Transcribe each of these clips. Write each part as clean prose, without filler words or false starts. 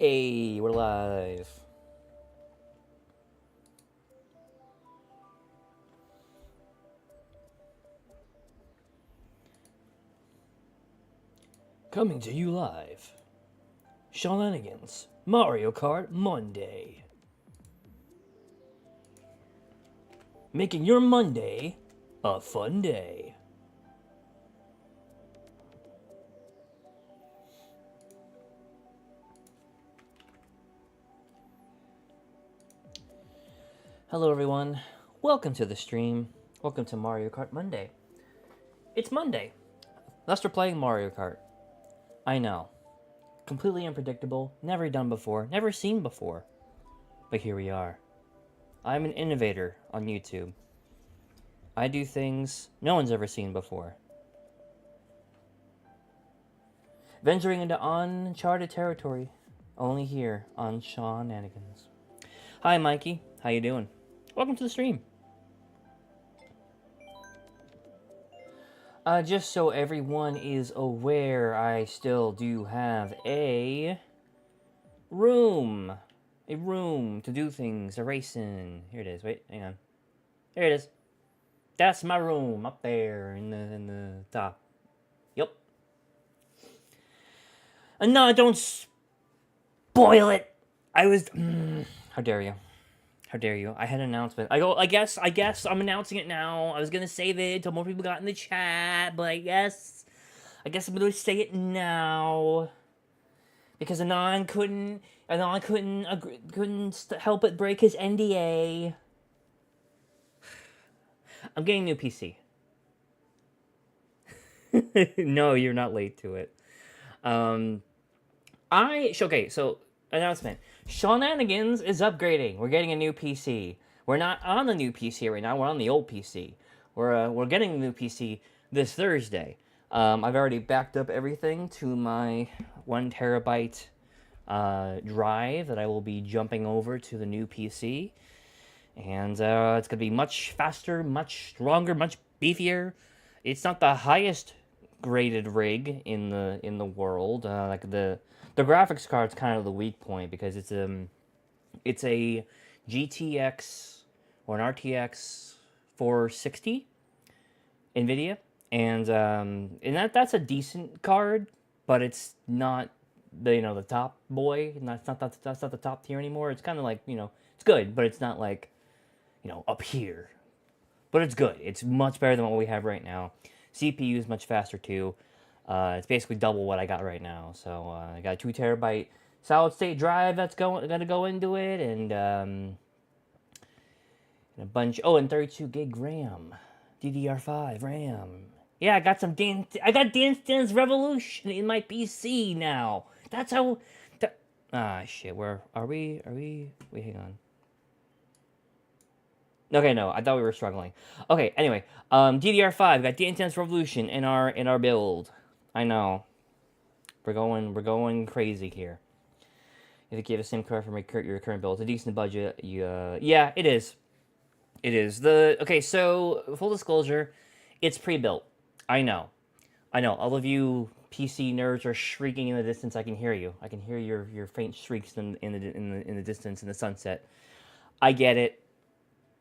Hey, we're live. Coming to you live. Seananigans, Mario Kart Monday. Making your Monday a fun day. Hello everyone, welcome to the stream. Welcome to Mario Kart Monday. It's Monday. Thus we're playing Mario Kart. I know. Completely unpredictable, never done before, never seen before. But here we are. I'm an innovator on YouTube. I do things no one's ever seen before. Venturing into uncharted territory, only here on Seananigans. Hi Mikey, how you doing? Welcome to the stream. Just so everyone is aware, I still do have a room to do things, a race in. Here it is. Wait, hang on. Here it is. That's my room up there in the top. Yep. And no, don't spoil it. I was. How dare you? How dare you? I had an announcement. I guess I'm announcing it now. I was gonna save it until more people got in the chat, but I guess I'm gonna say it now. Because Anon couldn't help but break his NDA. I'm getting a new PC. No, you're not late to it. Okay, so announcement. Seananigans is upgrading. We're getting a new PC. We're not on the new PC right now. We're on the old PC. We're getting the new PC this Thursday. I've already backed up everything to my 1 terabyte drive that I will be jumping over to the new PC, and it's gonna be much faster, much stronger, much beefier. It's not the highest graded rig in the world. Like the graphics card's kind of the weak point because it's a GTX or an RTX 460 NVIDIA, and that's a decent card, but it's not the top boy. That's not the top tier anymore. It's kind of like it's good, but it's not like up here. But it's good. It's much better than what we have right now. CPU is much faster too. It's basically double what I got right now. So I got a 2 terabyte solid state drive that's gonna go into it, and a bunch. Oh, and 32 gig RAM, DDR5 RAM. Yeah, I got Dance Dance Revolution in my PC now. That's how. Shit. Where are we? Wait, hang on. Okay, no, I thought we were struggling. Okay, anyway, DDR5 got Dance Dance Revolution in our build. I know. We're going crazy here. You have to give the same card for your current build. It's a decent budget. Yeah, it is. It is. Okay, so full disclosure, it's pre-built. I know. All of you PC nerds are shrieking in the distance. I can hear you. I can hear your faint shrieks in the distance in the sunset. I get it.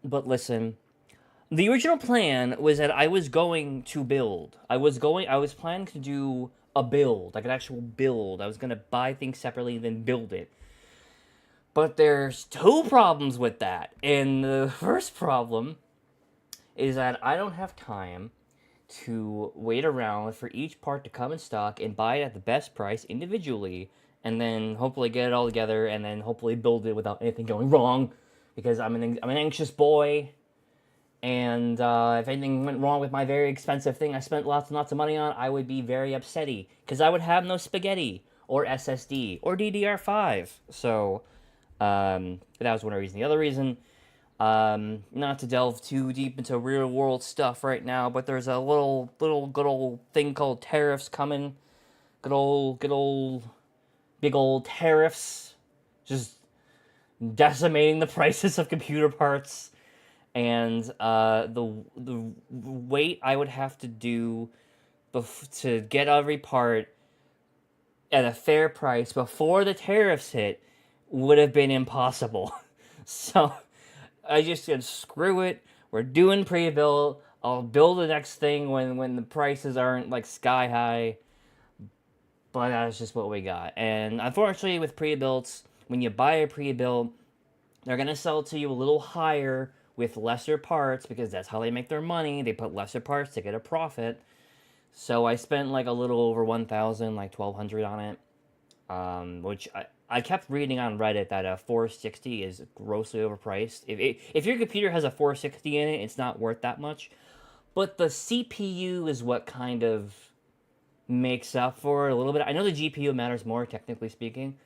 But listen, the original plan was that I was going to build. I was planning to do a build, like an actual build. I was going to buy things separately and then build it. But there's 2 problems with that. And the first problem is that I don't have time to wait around for each part to come in stock and buy it at the best price individually, and then hopefully get it all together and then hopefully build it without anything going wrong. Because I'm an anxious boy, and if anything went wrong with my very expensive thing I spent lots and lots of money on, I would be very upsetty, because I would have no spaghetti, or SSD, or DDR5. So, that was one reason. The other reason, not to delve too deep into real-world stuff right now, but there's a little good old thing called tariffs coming. Good old, big old tariffs. Just decimating the prices of computer parts, and the wait I would have to do to get every part at a fair price before the tariffs hit would have been impossible. So I just said, screw it. We're doing pre-built. I'll build the next thing when the prices aren't like sky high. But that's just what we got. And unfortunately, with pre-builts, when you buy a pre-built, they're gonna sell it to you a little higher with lesser parts because that's how they make their money. They put lesser parts to get a profit. So I spent like a little over 1,000, like 1,200 on it. Which I kept reading on Reddit that a 460 is grossly overpriced. If your computer has a 460 in it, it's not worth that much. But the CPU is what kind of makes up for it a little bit. I know the GPU matters more, technically speaking.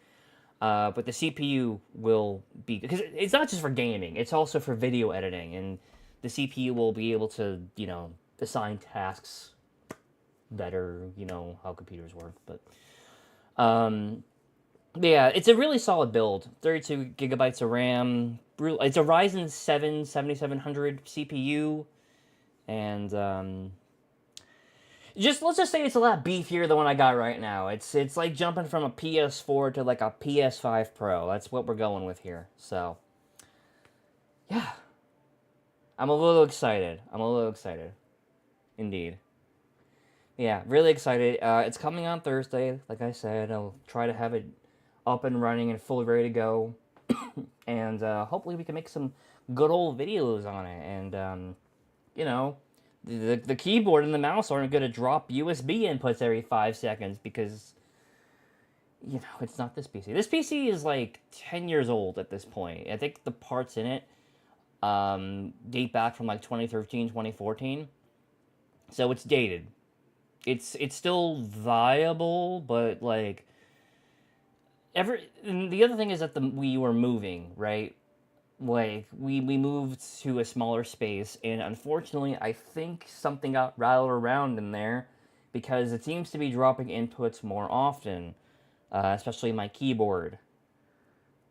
But the CPU will be, because it's not just for gaming, it's also for video editing, and the CPU will be able to, assign tasks better, how computers work. But yeah, it's a really solid build. 32 gigabytes of RAM. It's a Ryzen 7 7700 CPU, and let's just say it's a lot beefier than what I got right now. It's like jumping from a PS4 to like a PS5 Pro. That's what we're going with here. So, yeah. I'm a little excited. Indeed. Yeah, really excited. It's coming on Thursday, like I said. I'll try to have it up and running and fully ready to go. And hopefully we can make some good old videos on it. And, the keyboard and the mouse aren't going to drop USB inputs every 5 seconds because, it's not this PC. This PC is like 10 years old at this point. I think the parts in it date back from like 2013, 2014. So it's dated. It's still viable, but like the other thing is that we were moving, right? Like we moved to a smaller space, and unfortunately I think something got rattled around in there because it seems to be dropping inputs more often, especially my keyboard.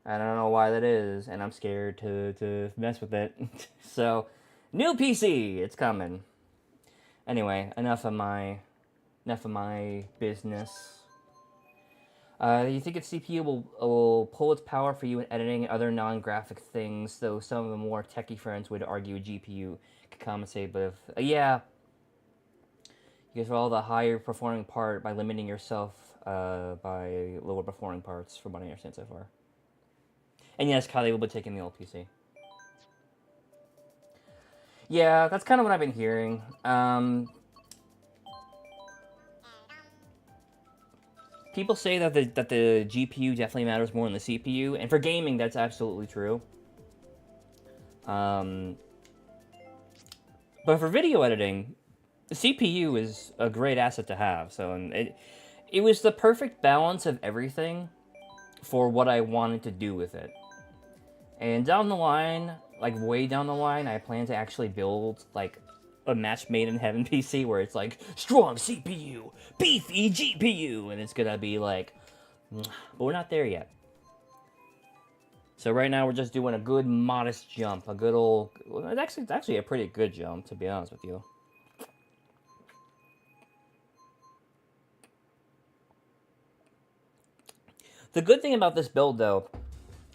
I don't know why that is, and I'm scared to mess with it. So, new PC, it's coming. Anyway, enough of my business. You think its CPU will pull its power for you in editing and other non-graphic things, though some of the more techie friends would argue a GPU could compensate, but if... yeah. You get all the higher performing part by limiting yourself by lower performing parts, from what I understand so far. And yes, Kylie will be taking the old PC. Yeah, that's kind of what I've been hearing. People say that the GPU definitely matters more than the CPU, and for gaming, that's absolutely true. But for video editing, the CPU is a great asset to have. So it was the perfect balance of everything for what I wanted to do with it. And down the line, like way down the line, I plan to actually build like a match made in heaven PC where it's like strong CPU, beefy GPU, and it's gonna be like, but we're not there yet. So right now we're just doing a good modest jump, a good old. Well, it's actually a pretty good jump, to be honest with you. The good thing about this build, though,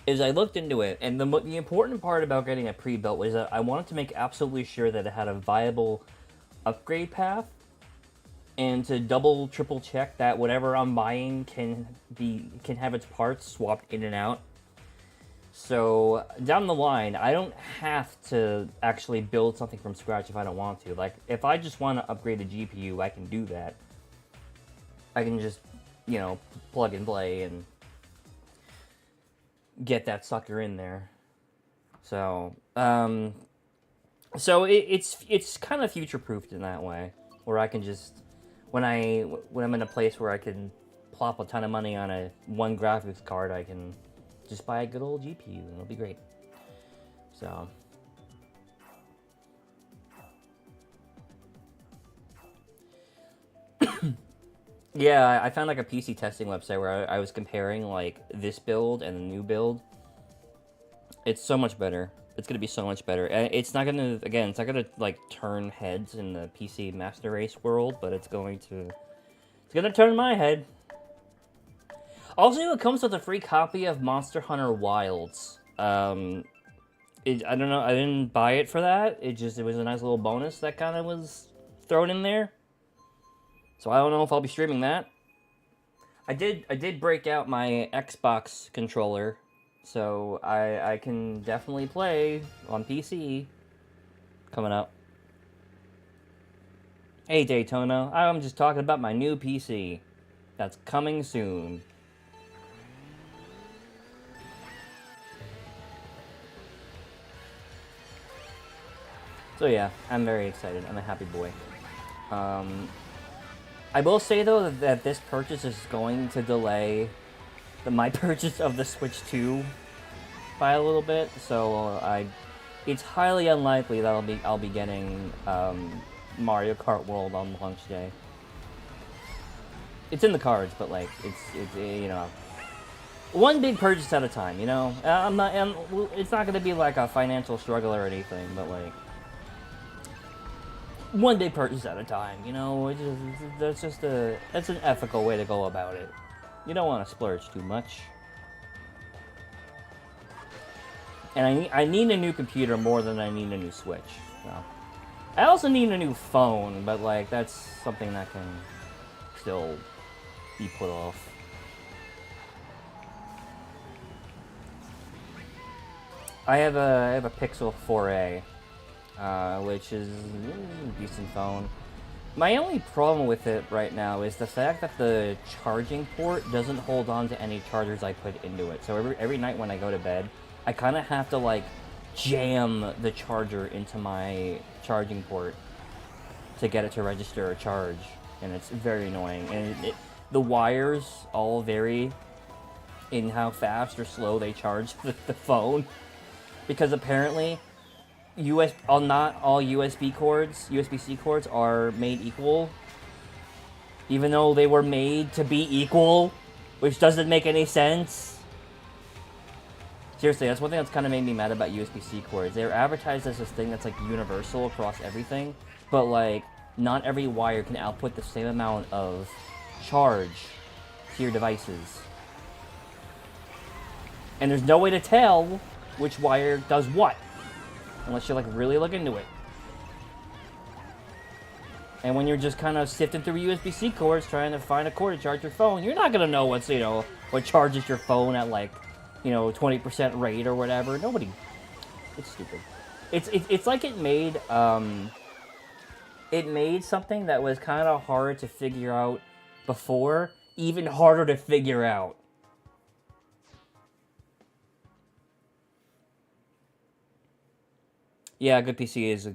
is I looked into it, and the important part about getting a pre-built was that I wanted to make absolutely sure that it had a viable upgrade path, and to double, triple check that whatever I'm buying can have its parts swapped in and out. So down the line, I don't have to actually build something from scratch if I don't want to. Like, if I just want to upgrade the GPU, I can do that. I can just, plug and play and get that sucker in there. So, it's kind of future-proofed in that way, where I can just, when I'm in a place where I can plop a ton of money on one graphics card, I can just buy a good old GPU, and it'll be great. So, yeah, I found like a PC testing website where I was comparing like this build and the new build. It's so much better. It's gonna be so much better. And it's not gonna like turn heads in the PC Master Race world, but it's gonna turn my head. Also, it comes with a free copy of Monster Hunter Wilds. I don't know. I didn't buy it for that. It was a nice little bonus that kind of was thrown in there. So I don't know if I'll be streaming that. I did break out my Xbox controller, so I can definitely play on PC coming up. Hey Daytona, I'm just talking about my new PC that's coming soon. So yeah, I'm very excited. I'm a happy boy. I will say though that this purchase is going to delay my purchase of the Switch 2 by a little bit. So it's highly unlikely that I'll be getting Mario Kart World on launch day. It's in the cards, but like it's you know, one big purchase at a time. You know, it's not gonna be like a financial struggle or anything, but like. One big purchase at a time, you know. That's an ethical way to go about it. You don't want to splurge too much. And I need a new computer more than I need a new Switch. So. I also need a new phone, but like that's something that can still be put off. I have a Pixel 4a. Which is a decent phone. My only problem with it right now is the fact that the charging port doesn't hold on to any chargers I put into it. So every night when I go to bed, I kind of have to like jam the charger into my charging port to get it to register a charge, and it's very annoying. And the wires all vary in how fast or slow they charge the phone, because apparently not all USB-C cords are made equal, even though they were made to be equal, which doesn't make any sense. Seriously, that's one thing that's kind of made me mad about USB-C cords. They're advertised as this thing that's like universal across everything, but like not every wire can output the same amount of charge to your devices. And there's no way to tell which wire does what. Unless you like really look into it. And when you're just kind of sifting through USB-C cords trying to find a cord to charge your phone, you're not gonna know what charges your phone at like, 20% rate or whatever. Nobody. It's stupid. It's like it made something that was kind of hard to figure out before even harder to figure out. Yeah, a good PC is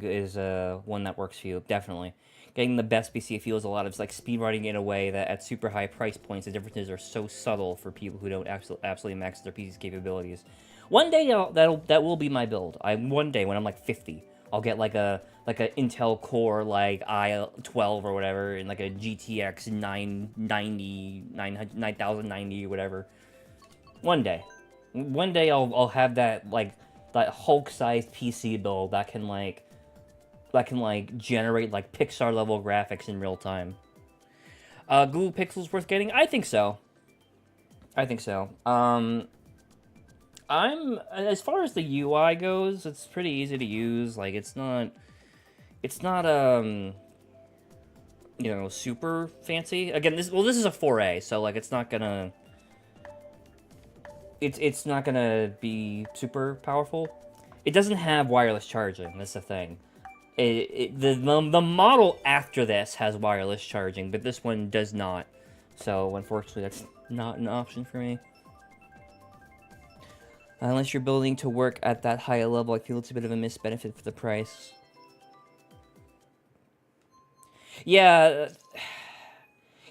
one that works for you, definitely. Getting the best PC feels a lot of like speedrunning in a way that at super high price points, the differences are so subtle for people who don't absolutely max their PC's capabilities. One day that will be my build. One day when I'm like 50, I'll get like a Intel Core like i12 or whatever, and like a GTX 9090 or whatever. One day I'll have that like. That Hulk-sized PC build that can generate like Pixar-level graphics in real time. Google Pixel's worth getting? I think so. I'm as far as the UI goes, it's pretty easy to use. Like it's not super fancy. Again, this is a 4A, so like it's not gonna be super powerful. It doesn't have wireless charging. That's the thing. The model after this has wireless charging, but this one does not. So unfortunately, that's not an option for me. Unless you're building to work at that higher level, I feel it's a bit of a missed benefit for the price. Yeah,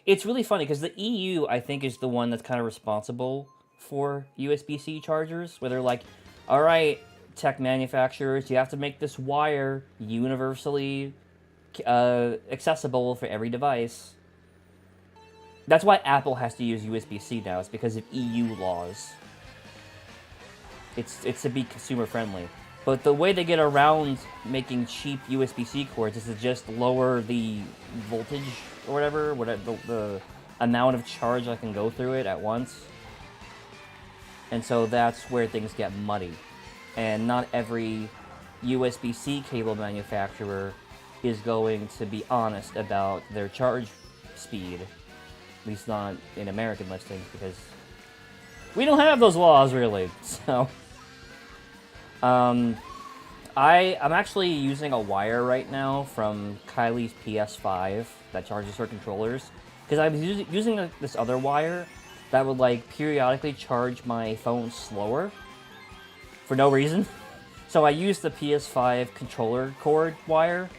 it's really funny because the EU, I think, is the one that's kind of responsible for USB-C chargers, where they're like, all right, tech manufacturers, you have to make this wire universally accessible for every device. That's why Apple has to use USB-C now. It's because of EU laws. It's to be consumer friendly. But the way they get around making cheap USB-C cords is to just lower the voltage or whatever the amount of charge I can go through it at once. And so that's where things get muddy. And not every USB-C cable manufacturer is going to be honest about their charge speed. At least not in American listings, because we don't have those laws, really. So, I'm actually using a wire right now from Kylie's PS5 that charges her controllers, because I was using this other wire that would, like, periodically charge my phone slower for no reason. So I used the PS5 controller cord wire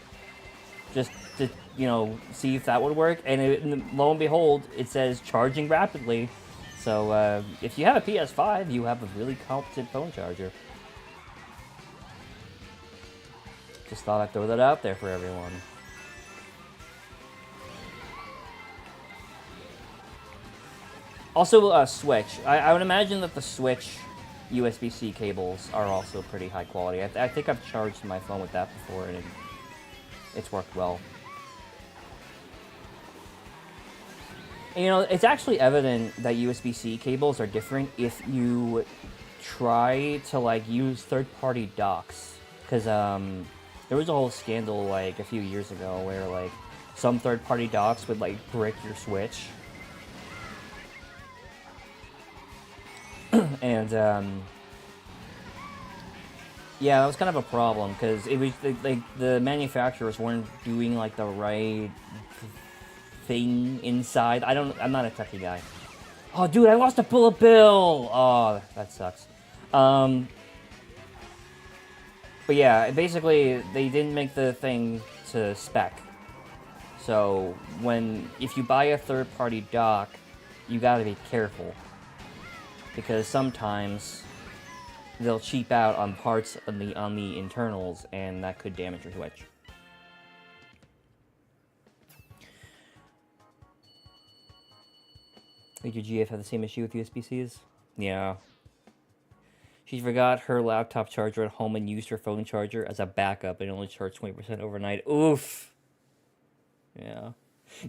just to, you know, see if that would work, and lo and behold, it says charging rapidly. So if you have a PS5, you have a really competent phone charger. Just thought I'd throw that out there for everyone. Also, Switch. I would imagine that the Switch USB-C cables are also pretty high quality. I think I've charged my phone with that before, and it's worked well. And, you know, it's actually evident that USB-C cables are different if you try to, like, use third-party docks. Because, there was a whole scandal, like, a few years ago where, like, some third-party docks would, like, brick your Switch. And, yeah, that was kind of a problem, because it was, like, the manufacturers weren't doing, like, the right thing inside. I'm not a techie guy. Oh, dude, I lost a bullet bill! Oh, that sucks. But yeah, basically, they didn't make the thing to spec. So, if you buy a third-party dock, you gotta be careful. Because sometimes they'll cheap out on parts on the internals, and that could damage your Switch. Did your GF have the same issue with USB-Cs? Yeah. She forgot her laptop charger at home and used her phone charger as a backup and only charged 20% overnight. Oof. Yeah.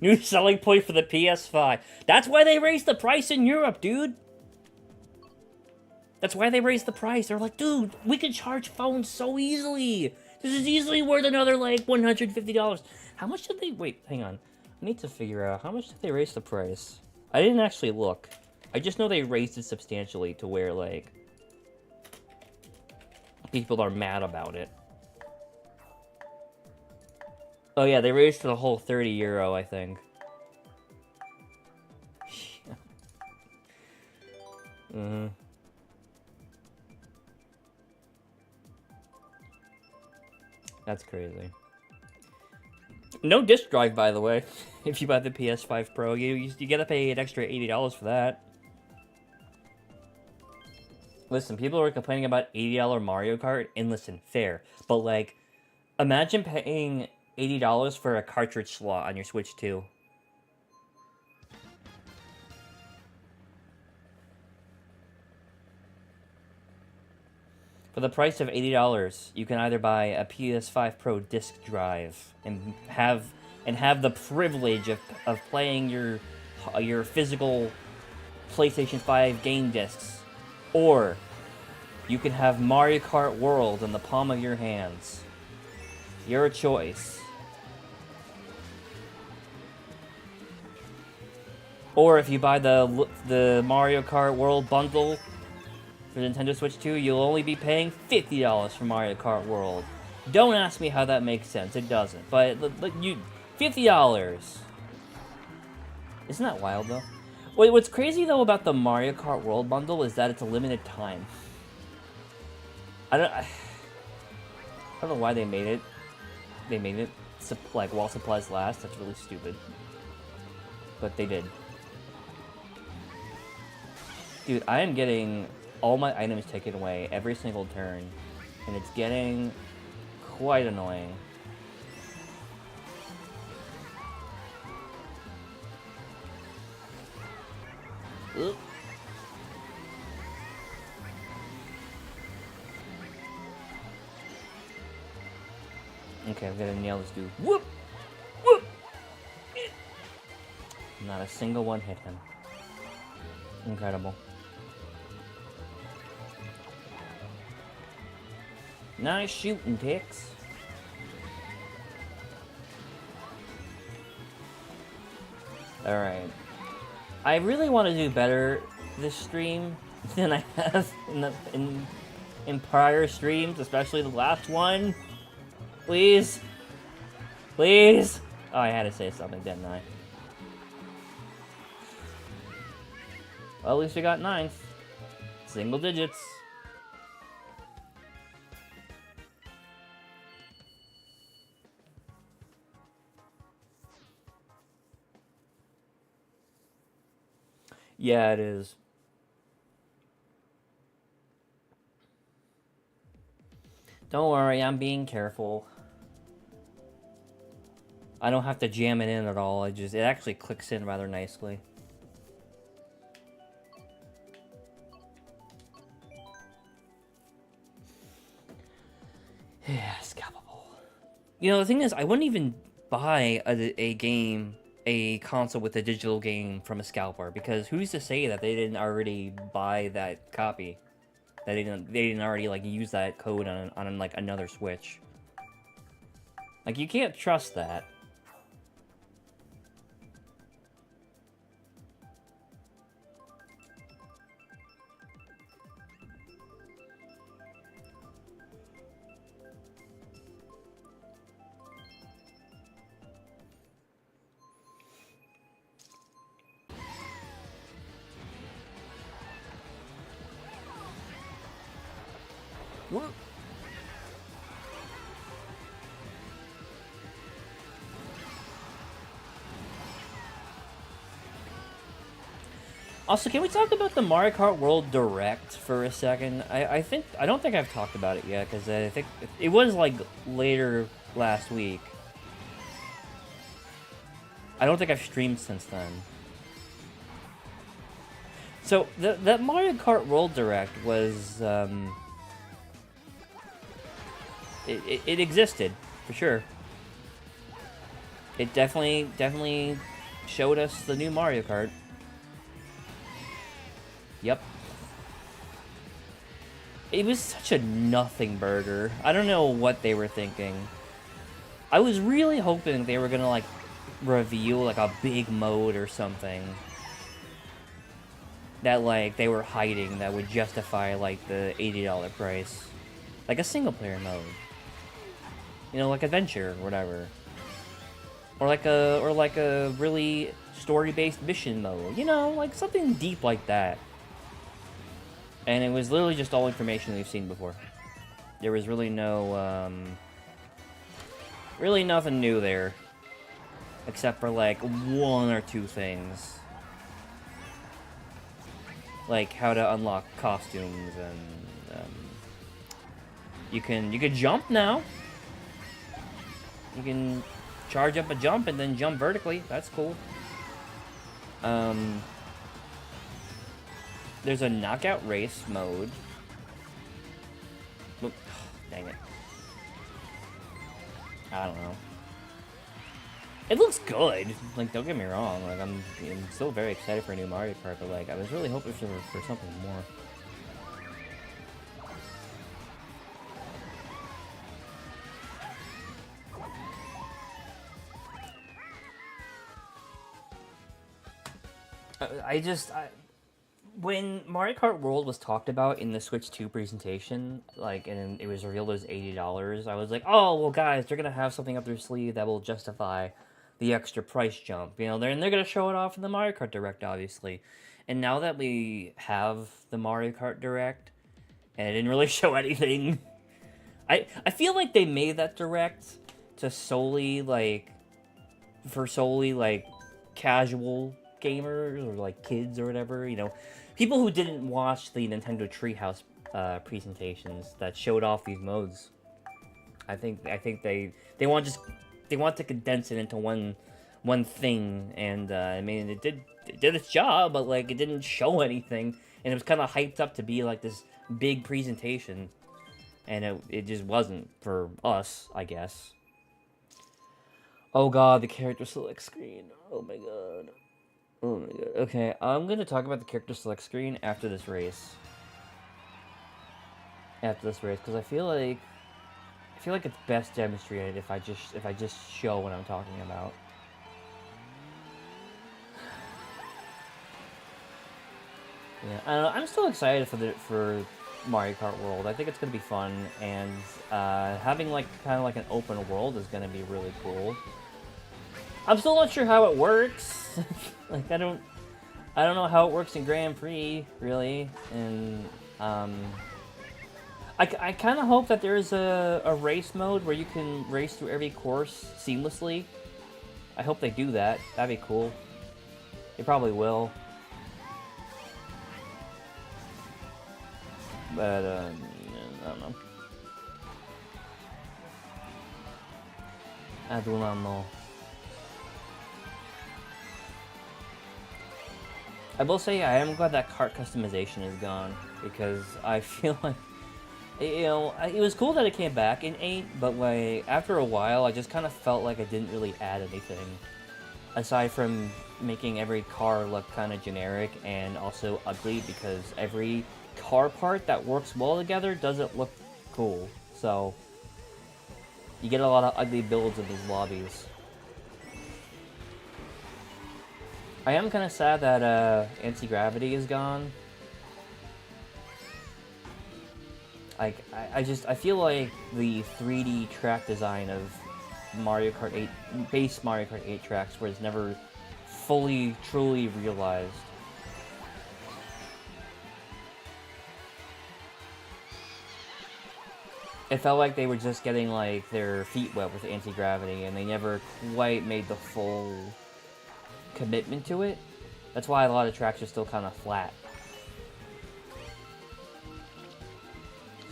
New selling point for the PS5. That's why they raised the price in Europe, dude. That's why they raised the price. They're like, dude, we can charge phones so easily. This is easily worth another, like, $150. How much did they... Wait, hang on. I need to figure out, how much did they raise the price? I didn't actually look. I just know they raised it substantially to where, like, people are mad about it. Oh yeah, they raised to the whole €30, I think. Mm-hmm. That's crazy. No disk drive, by the way. If you buy the PS5 Pro, you gotta pay an extra $80 for that. Listen, people are complaining about $80 Mario Kart, and listen, fair. But, like, imagine paying $80 for a cartridge slot on your Switch 2. For the price of $80, you can either buy a PS5 Pro disc drive and have the privilege of playing your physical PlayStation 5 game discs, or you can have Mario Kart World in the palm of your hands. Your choice. Or if you buy the Mario Kart World bundle for Nintendo Switch 2, you'll only be paying $50 for Mario Kart World. Don't ask me how that makes sense. It doesn't. But you, $50. Isn't that wild, though? What's crazy, though, about the Mario Kart World bundle is that it's a limited time. I don't know why they made it. They made it, like, while supplies last. That's really stupid. But they did. Dude, I am getting all my items taken away every single turn, and it's getting quite annoying. Oop. Okay, I'm gonna nail this dude. Whoop! Whoop! Not a single one hit him. Incredible. Nice shooting, Tix. Alright. I really want to do better this stream than I have in prior streams, especially the last one. Please. Please. Oh, I had to say something, didn't I? Well, at least we got 9th. Single digits. Yeah, it is. Don't worry, I'm being careful. I don't have to jam it in at all. It actually clicks in rather nicely. Yeah, scalpable. You know, the thing is, I wouldn't even buy a console with a digital game from a scalper, because who's to say that they didn't already buy that copy? That they didn't already like use that code on like another Switch. Like, you can't trust that. What? Also, can we talk about the Mario Kart World Direct for a second? I don't think I've talked about it yet, because I think it was like later last week. I don't think I've streamed since then. So that Mario Kart World Direct was it existed for sure. It definitely showed us the new Mario Kart. Yep. It was such a nothing burger. I don't know what they were thinking. I was really hoping they were gonna like reveal like a big mode or something that like they were hiding that would justify like the $80 price. Like a single player mode. You know, like adventure or whatever. Or like a really story-based mission mode. You know, like something deep like that. And it was literally just all information we've seen before. There was really no, really nothing new there. Except for, like, 1 or 2 things. Like, how to unlock costumes and, you can jump now. You can charge up a jump and then jump vertically. That's cool. There's a knockout race mode. Oop, dang it. I don't know. It looks good. Like, don't get me wrong. Like, I'm still very excited for a new Mario Kart, but like, I was really hoping for something more. When Mario Kart World was talked about in the Switch 2 presentation, like, and it was revealed as $80, I was like, oh, well, guys, they're gonna have something up their sleeve that will justify the extra price jump. You know, they're gonna show it off in the Mario Kart Direct, obviously. And now that we have the Mario Kart Direct, and it didn't really show anything, I feel like they made that Direct to solely, like, casual gamers or like kids or whatever, you know, people who didn't watch the Nintendo Treehouse presentations that showed off these modes. I think they want to condense it into one thing, and I mean it did its job, but like it didn't show anything, and it was kind of hyped up to be like this big presentation, and it just wasn't for us, I guess. Oh god, the character select screen. Oh my god. Oh my god. Okay, I'm gonna talk about the character select screen after this race. Because I feel like feel like it's best demonstrated if I just show what I'm talking about. Yeah, I don't know, I'm still excited for Mario Kart World. I think it's gonna be fun, and having like kind of like an open world is gonna be really cool. I'm still not sure how it works. Like I don't know how it works in Grand Prix really, and I kind of hope that there's a race mode where you can race through every course seamlessly. I hope they do that. That'd be cool. They probably will. But, I don't know. I do not know. I will say I am glad that kart customization is gone, because I feel like, you know, it was cool that it came back in 8, but like, after a while, I just kind of felt like it didn't really add anything. Aside from making every car look kind of generic and also ugly, because every car part that works well together doesn't look cool. So, you get a lot of ugly builds in these lobbies. I am kind of sad that anti-gravity is gone. Like, I feel like the 3D track design of Mario Kart 8, base Mario Kart 8 tracks, was never fully, truly realized. It felt like they were just getting, like, their feet wet with anti-gravity, and they never quite made the full commitment to it. That's why a lot of tracks are still kind of flat.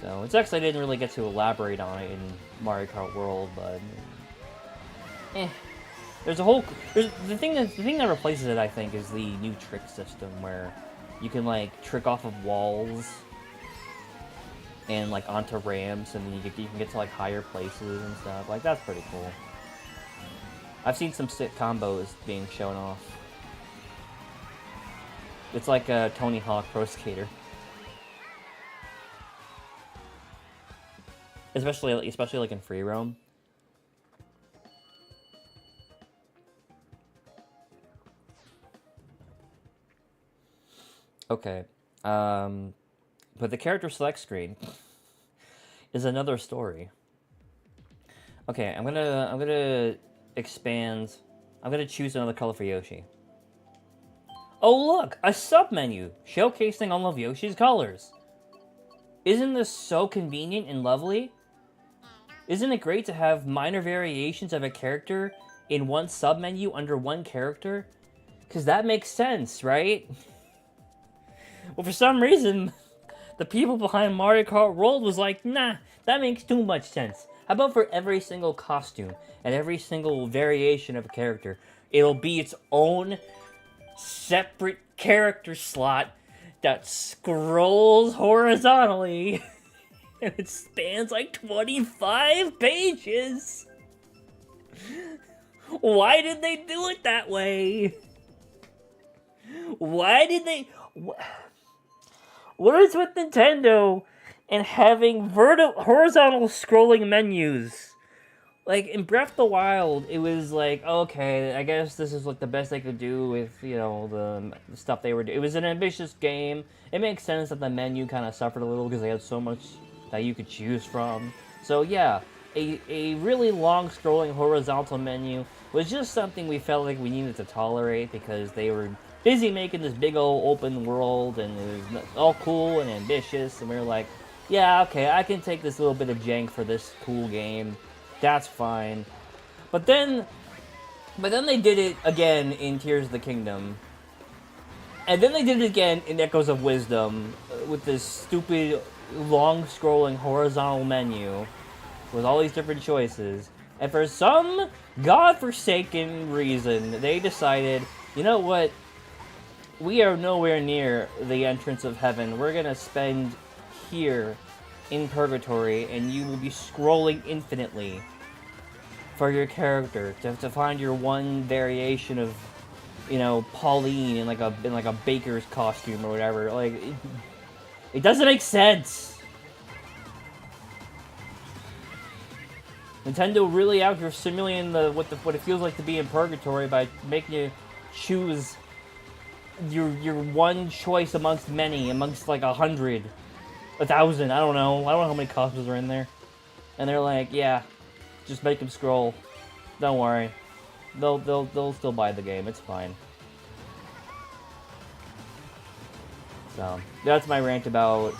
So, it's actually I didn't really get to elaborate on it in Mario Kart World, but there's the thing that replaces it, I think, is the new trick system where you can like trick off of walls and like onto ramps, and then you can get to like higher places and stuff. Like, that's pretty cool. I've seen some sick combos being shown off. It's like a Tony Hawk Pro Skater. Especially like in free roam. Okay. But the character select screen is another story. Okay, I'm gonna expand. I'm gonna choose another color for Yoshi. Oh look, a sub-menu showcasing all of Yoshi's colors. Isn't this so convenient and lovely? Isn't it great to have minor variations of a character in one sub-menu under one character? Because that makes sense, right? Well, for some reason, the people behind Mario Kart World was like, nah, that makes too much sense. How about for every single costume and every single variation of a character, it'll be its own separate character slot that scrolls horizontally, and it spans like 25 pages. Why did they do it that way? Why did they... What is with Nintendo and having horizontal scrolling menus? Like, in Breath of the Wild, it was like, okay, I guess this is like the best they could do with, you know, the stuff they were doing. It was an ambitious game. It makes sense that the menu kind of suffered a little because they had so much that you could choose from. So yeah, a really long scrolling horizontal menu was just something we felt like we needed to tolerate because they were busy making this big old open world and it was all cool and ambitious, and we were like, yeah, okay, I can take this little bit of jank for this cool game. That's fine. But then they did it again in Tears of the Kingdom. And then they did it again in Echoes of Wisdom with this stupid long-scrolling horizontal menu with all these different choices. And for some godforsaken reason, they decided, you know what? We are nowhere near the entrance of heaven. We're gonna spend here in purgatory, and you will be scrolling infinitely for your character to find your one variation of, you know, Pauline in like a baker's costume or whatever. Like, it doesn't make sense. Nintendo really out here simulating what it feels like to be in purgatory by making you choose your one choice amongst many, amongst like 100, 1,000. I don't know. I don't know how many costumes are in there. And they're like, yeah, just make them scroll. Don't worry, they'll still buy the game. It's fine. So that's my rant about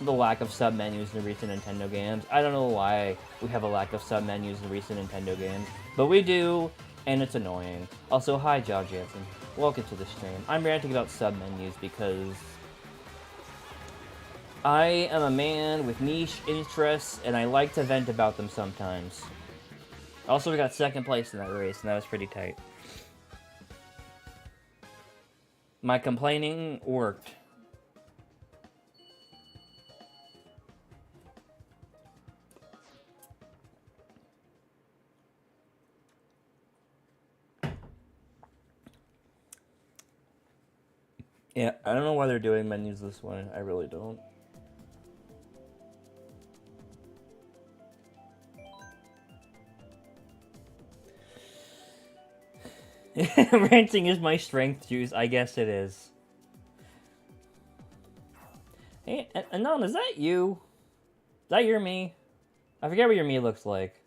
the lack of sub-menus in recent Nintendo games. I don't know why we have a lack of sub-menus in recent Nintendo games, but we do, and it's annoying. Also, hi, Joe Jansen. Welcome to the stream. I'm ranting about sub-menus because I am a man with niche interests, and I like to vent about them sometimes. Also, we got second place in that race, and that was pretty tight. My complaining worked. Yeah, I don't know why they're doing menus this way. I really don't. Ranting is my strength, Juice. I guess it is. Hey, Anon, is that you? Is that your me? I forget what your me looks like.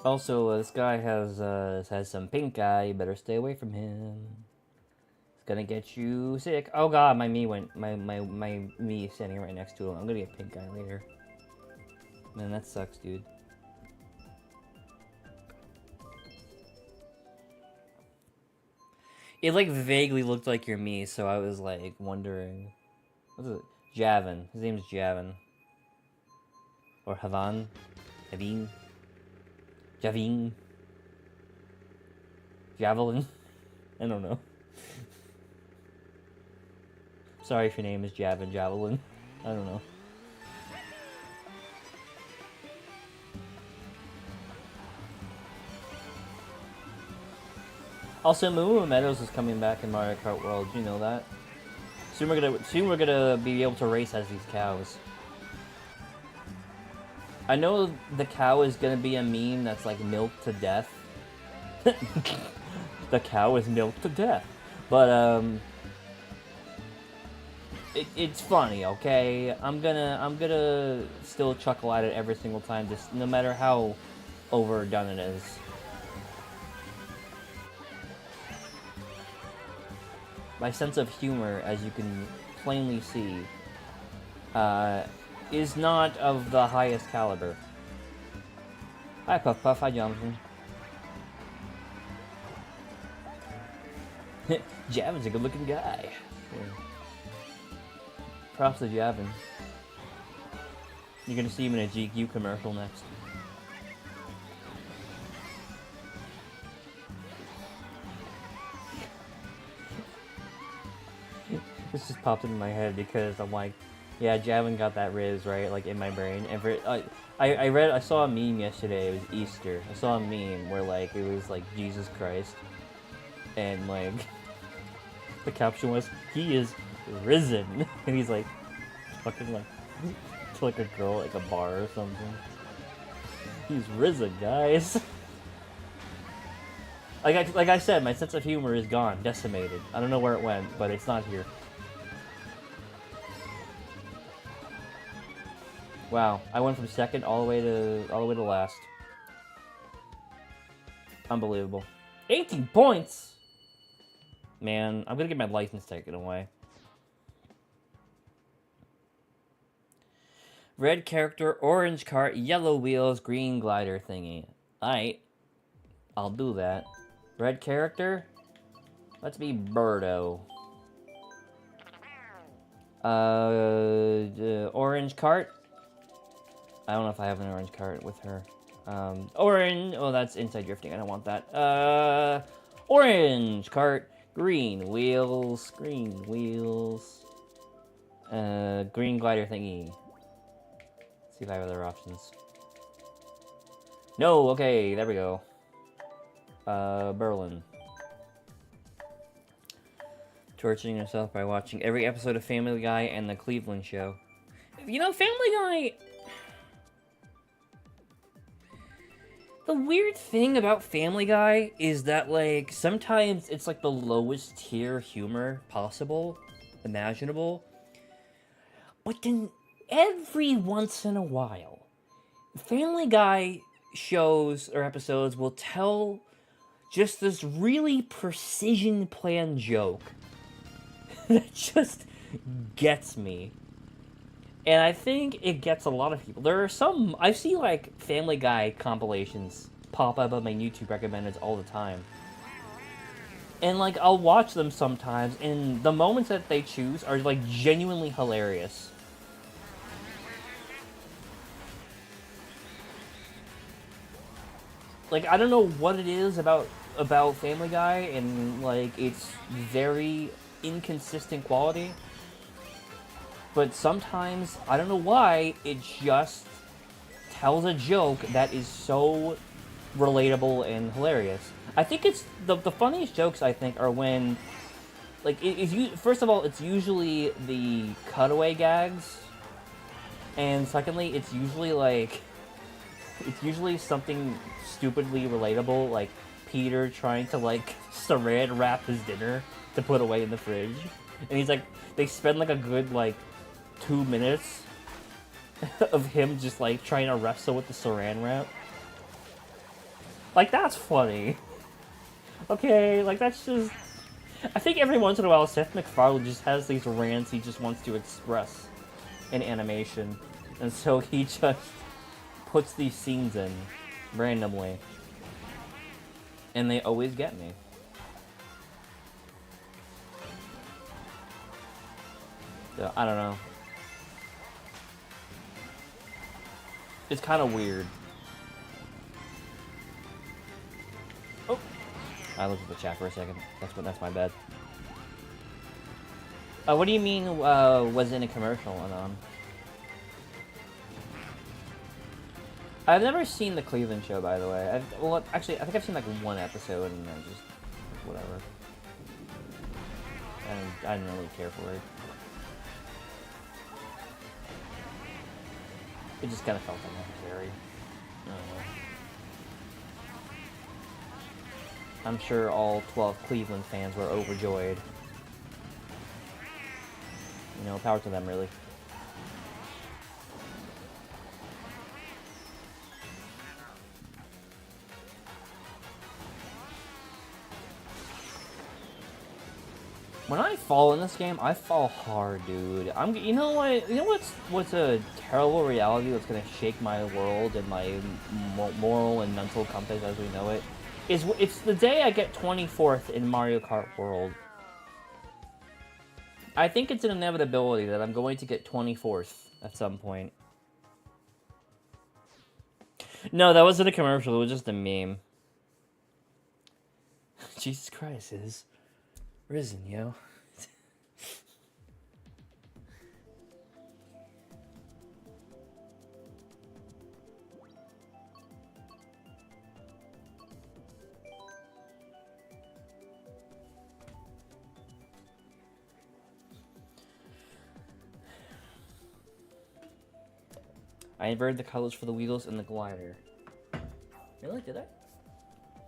Also, this guy has some pink eye. You better stay away from him. It's gonna get you sick. Oh god, my me went. My me is standing right next to him. I'm gonna get pink eye later. Man, that sucks, dude. It like vaguely looked like your me, so I was like wondering. What's it? Javin. His name's Javin. Or Havan. Javin. Javin. Javelin. I don't know. Sorry if your name is Javin Javelin. I don't know. Also, Moo Meadows is coming back in Mario Kart World. Do you know that? Soon we're gonna be able to race as these cows. I know the cow is gonna be a meme that's like milked to death. The cow is milked to death, but it's funny, okay? I'm gonna still chuckle at it every single time, just no matter how overdone it is. My sense of humor, as you can plainly see, is not of the highest caliber. Hi Puff Puff, hi Jonathan. Javin's a good looking guy. Yeah. Props to Javin. You're gonna see him in a GQ commercial next. This just popped into my head because I'm like, yeah, Javin got that Riz, right? Like in my brain. And for, I saw a meme yesterday. It was Easter. I saw a meme where like it was like Jesus Christ, and like the caption was, "He is risen," and he's like fucking like to like a girl at like a bar or something. He's risen, guys. Like I said, my sense of humor is gone, decimated. I don't know where it went, but it's not here. Wow, I went from second all the way to last. Unbelievable. 18 points. Man, I'm gonna get my license taken away. Red character, orange cart, yellow wheels, green glider thingy. Alright. I'll do that. Red character? Let's be Birdo. Orange cart? I don't know if I have an orange cart with her. Orange. Oh, that's inside drifting. I don't want that. Orange cart. Green wheels. Green wheels. Green glider thingy. Let's see if I have other options. No, okay, there we go. Berlin. Torturing yourself by watching every episode of Family Guy and The Cleveland Show. You know, Family Guy... The weird thing about Family Guy is that, like, sometimes it's, like, the lowest tier humor possible, imaginable. But then, every once in a while, Family Guy shows or episodes will tell just this really precision planned joke that just gets me. And I think it gets a lot of people. There are some... I see, like, Family Guy compilations pop up on my YouTube recommendeds all the time. And, like, I'll watch them sometimes, and the moments that they choose are, like, genuinely hilarious. Like, I don't know what it is about Family Guy, and, like, it's very inconsistent quality. But sometimes, I don't know why, it just tells a joke that is so relatable and hilarious. I think it's... The funniest jokes, I think, are when... Like, first of all, it's usually the cutaway gags. And secondly, it's usually, like... It's usually something stupidly relatable, like Peter trying to, like, saran wrap his dinner to put away in the fridge. And he's like... They spend, like, a good, like... 2 minutes of him just, like, trying to wrestle with the saran wrap. Like, that's funny. Okay, like, that's just... I think every once in a while Seth MacFarlane just has these rants he just wants to express in animation. And so he just puts these scenes in randomly. And they always get me. So, I don't know. It's kind of weird. Oh, I looked at the chat for a second. That's my bad. What do you mean? Was in a commercial? I've never seen the Cleveland Show, by the way. Well, actually, I think I've seen like one episode, and then just whatever. And I didn't really care for it. It just kind of felt unnecessary. I don't know. I'm sure all 12 Cleveland fans were overjoyed. You know, power to them, really. When I fall in this game, I fall hard, dude. You know what? You know what's a terrible reality that's gonna shake my world and my moral and mental compass as we know it? It's the day I get 24th in Mario Kart World. I think it's an inevitability that I'm going to get 24th at some point. No, that wasn't a commercial. It was just a meme. Jesus Christ, is risen, yo. I inverted the colors for the wheels and the glider. Really? Did I?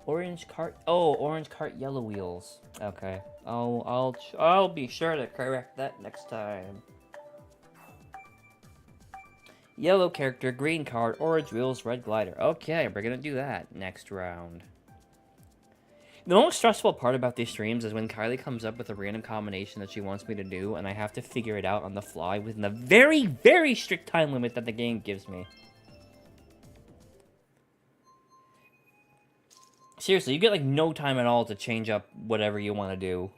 Orange cart. Oh, orange cart, yellow wheels. Okay. I'll be sure to correct that next time. Yellow character, green cart, orange wheels, red glider. Okay, we're gonna do that next round. The most stressful part about these streams is when Kylie comes up with a random combination that she wants me to do, and I have to figure it out on the fly within the very, very strict time limit that the game gives me. Seriously, you get, like, no time at all to change up whatever you want to do.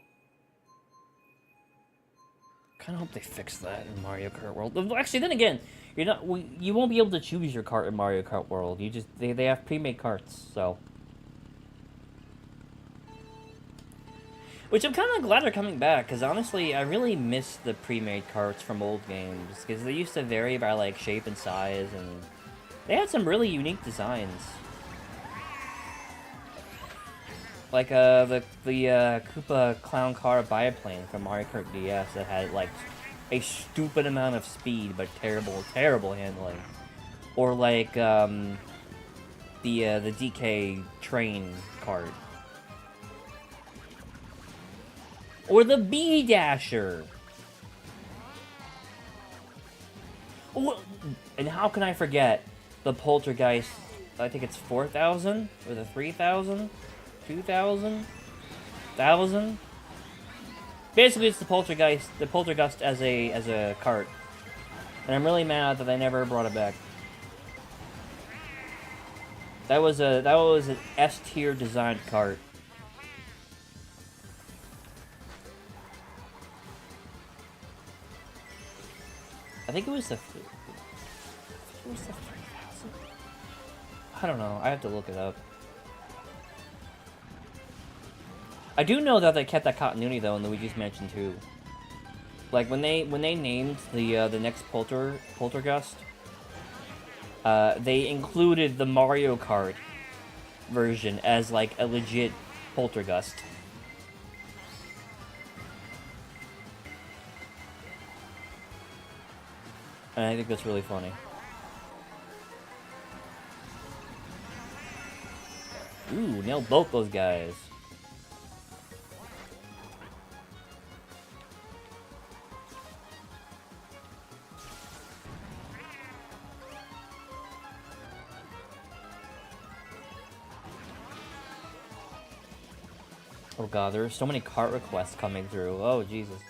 Kind of hope they fix that in Mario Kart World. Actually, then again, you won't be able to choose your cart in Mario Kart World. They have pre-made carts, so... Which I'm kind of glad they're coming back, because honestly, I really miss the pre-made carts from old games, because they used to vary by, like, shape and size, and they had some really unique designs. Like the Koopa Clown Car biplane from Mario Kart DS that had like a stupid amount of speed but terrible handling. Or like the DK train cart. Or the Bee Dasher. Oh, and how can I forget the Poltergeist? I think it's 4,000 or the 3,000, 2,000, 1,000. Basically, it's the Poltergeist. The Poltergeist as a cart, and I'm really mad that they never brought it back. That was an S tier designed cart. I think it was the 3,000. I don't know. I have to look it up. I do know that they kept that continuity though in Luigi's Mansion 2. Like when they named the next Poltergust, they included the Mario Kart version as like a legit Poltergust. And I think that's really funny. Ooh, nailed both those guys. Oh god, there are so many cart requests coming through. Oh, Jesus.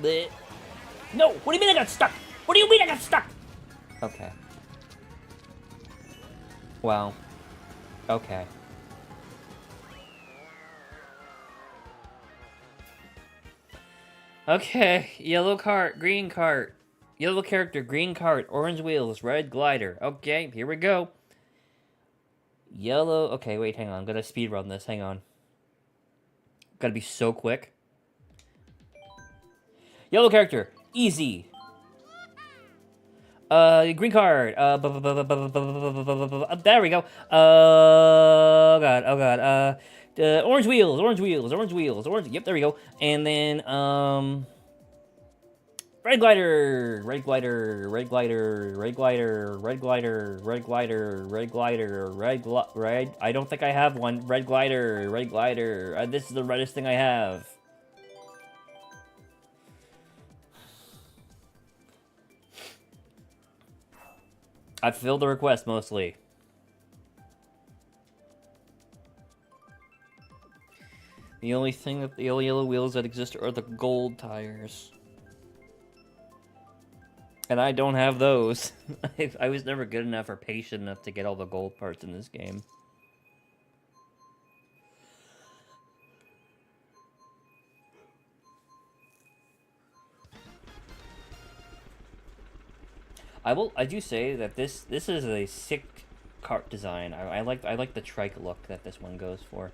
Blech. No! What do you mean I got stuck? What do you mean I got stuck? Okay. Well. Okay. Okay. Yellow cart, green cart. Yellow character, green cart, orange wheels, red glider. Okay, here we go. Yellow... Okay, wait, hang on. I'm gonna speedrun this. Hang on. Gotta be so quick. Yellow character, easy. Green card. There we go. Oh god. Oh god. Orange wheels. Orange wheels. Orange wheels. Orange. Yep. There we go. And then red glider. Red glider. Red glider. Red glider. Red glider. Red glider. Red glider. Red. I don't think I have one. Red glider. Red glider. This is the reddest thing I have. I filled the request mostly. The only yellow wheels that exist are the gold tires. And I don't have those. I was never good enough or patient enough to get all the gold parts in this game. I do say that this is a sick cart design. I like the trike look that this one goes for.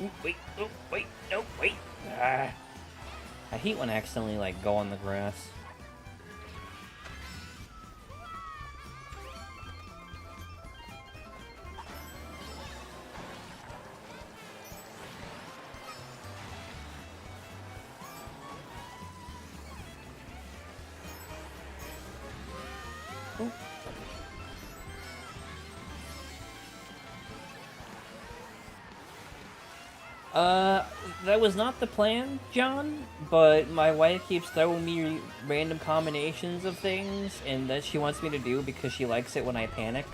Ooh, wait, oh, wait, no, wait. Ah. I hate when I accidentally like go on the grass. That was not the plan, John, but my wife keeps throwing me random combinations of things, and that she wants me to do because she likes it when I panic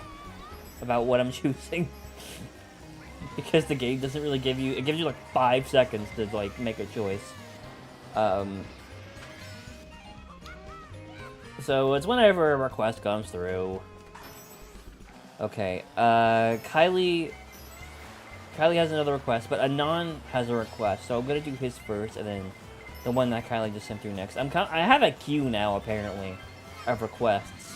about what I'm choosing. Because the game doesn't really give you... It gives you, like, 5 seconds to, like, make a choice. So it's whenever a request comes through. Okay, Kylie has another request, but Anon has a request, so I'm gonna do his first, and then the one that Kylie just sent through next. I have a queue now, apparently, of requests.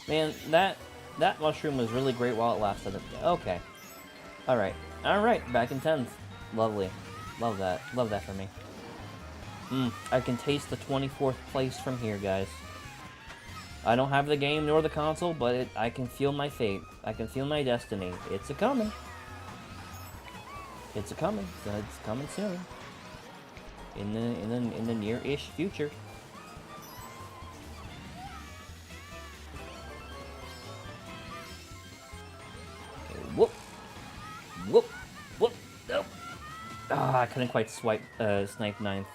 Man, that mushroom was really great while it lasted. Okay. Alright. Alright, back in 10th. Lovely. Love that. Love that for me. I can taste the 24th place from here, guys. I don't have the game nor the console, but I can feel my fate. I can feel my destiny. It's a-coming. It's a-coming. It's coming soon. In the near-ish future. Okay, whoop. Whoop. Whoop. Nope. Ah, I couldn't quite snipe 9th.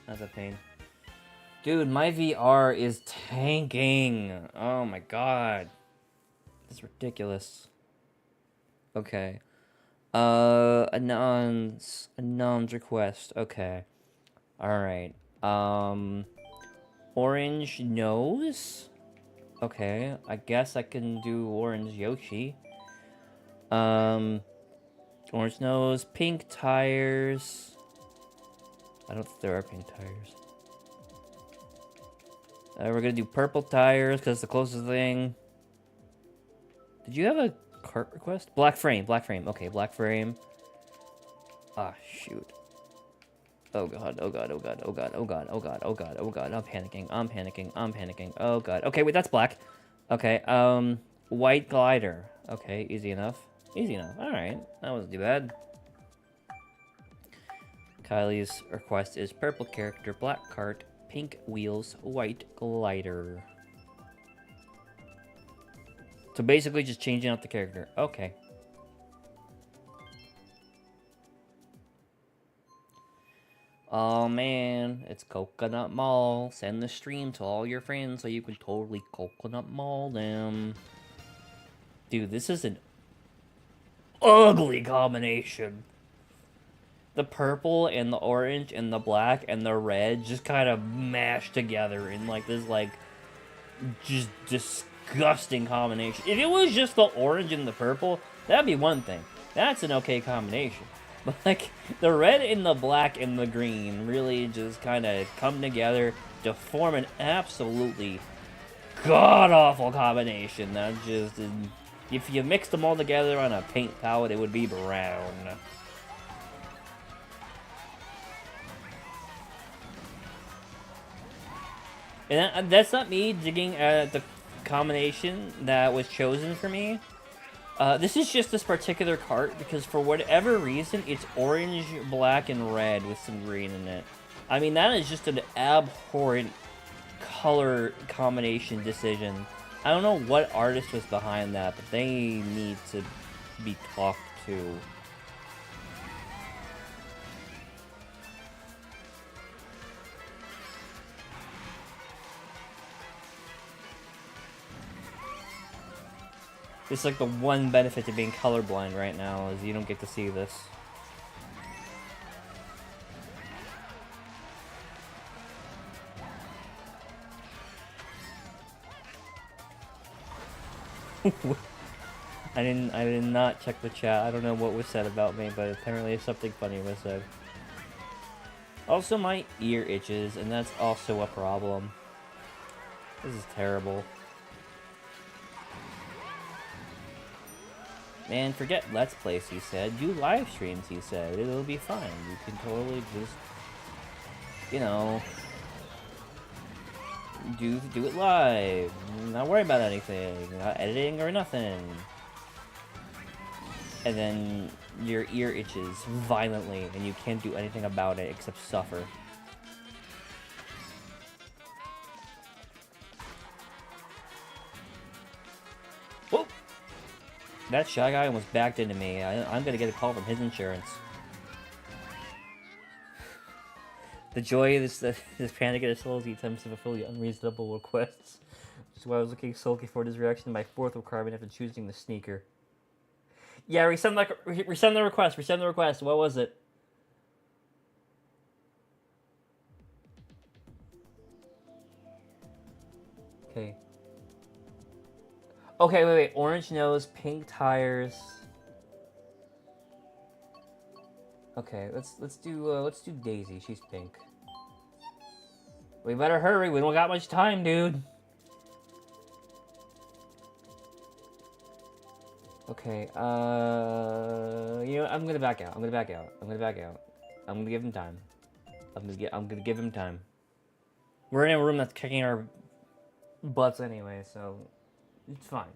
That's a pain. Dude, my VR is tanking. Oh my god. It's ridiculous. Okay. Anon's request. Okay. Alright. Orange nose? Okay. I guess I can do orange Yoshi. Orange nose, pink tires. I don't think there are pink tires. We're gonna do purple tires because it's the closest thing. Did you have a cart request? Black frame, black frame. Okay, black frame. Ah, shoot. Oh god, oh god, oh god, oh god, oh god, oh god, oh god, oh god. I'm panicking, I'm panicking, I'm panicking. Oh god. Okay, wait, that's black. Okay, white glider. Okay, easy enough. Easy enough. Alright, that wasn't too bad. Kylie's request is purple character, black cart, pink wheels, white glider. So basically just changing out the character. Okay. Oh man, it's Coconut Mall. Send the stream to all your friends so you can totally Coconut Mall them. Dude, this is an ugly combination. The purple and the orange and the black and the red just kind of mashed together in like this like just disgusting combination. If it was just the orange and the purple, that'd be one thing. That's an okay combination. But like the red and the black and the green really just kind of come together to form an absolutely god-awful combination. That just if you mixed them all together on a paint palette, it would be brown. And that's not me digging at the combination that was chosen for me. This is just this particular cart because for whatever reason, it's orange, black, and red with some green in it. I mean, that is just an abhorrent color combination decision. I don't know what artist was behind that, but they need to be talked to. It's like the one benefit to being colorblind right now is you don't get to see this. I did not check the chat. I don't know what was said about me, but apparently something funny was said. Also, my ear itches, and that's also a problem. This is terrible. Man, forget Let's Plays, he said. Do live streams, he said. It'll be fine. You can totally just, you know, do it live. Not worry about anything. Not editing or nothing. And then your ear itches violently, and you can't do anything about it except suffer. Whoa! That Shy Guy almost backed into me. I'm gonna get a call from his insurance. The joy of this panic at his soul as he attempts to fulfill the unreasonable requests. Which is why I was looking sulky for his reaction to my fourth requirement after choosing the sneaker. Yeah, resend the request. Resend the request. What was it? Okay. Okay, wait. Orange nose, pink tires. Okay, let's do Daisy. She's pink. We better hurry. We don't got much time, dude. Okay, you know, I'm gonna back out. I'm gonna back out. I'm gonna back out. I'm gonna give him time. I'm gonna give him time. We're in a room that's kicking our butts anyway, so it's fine.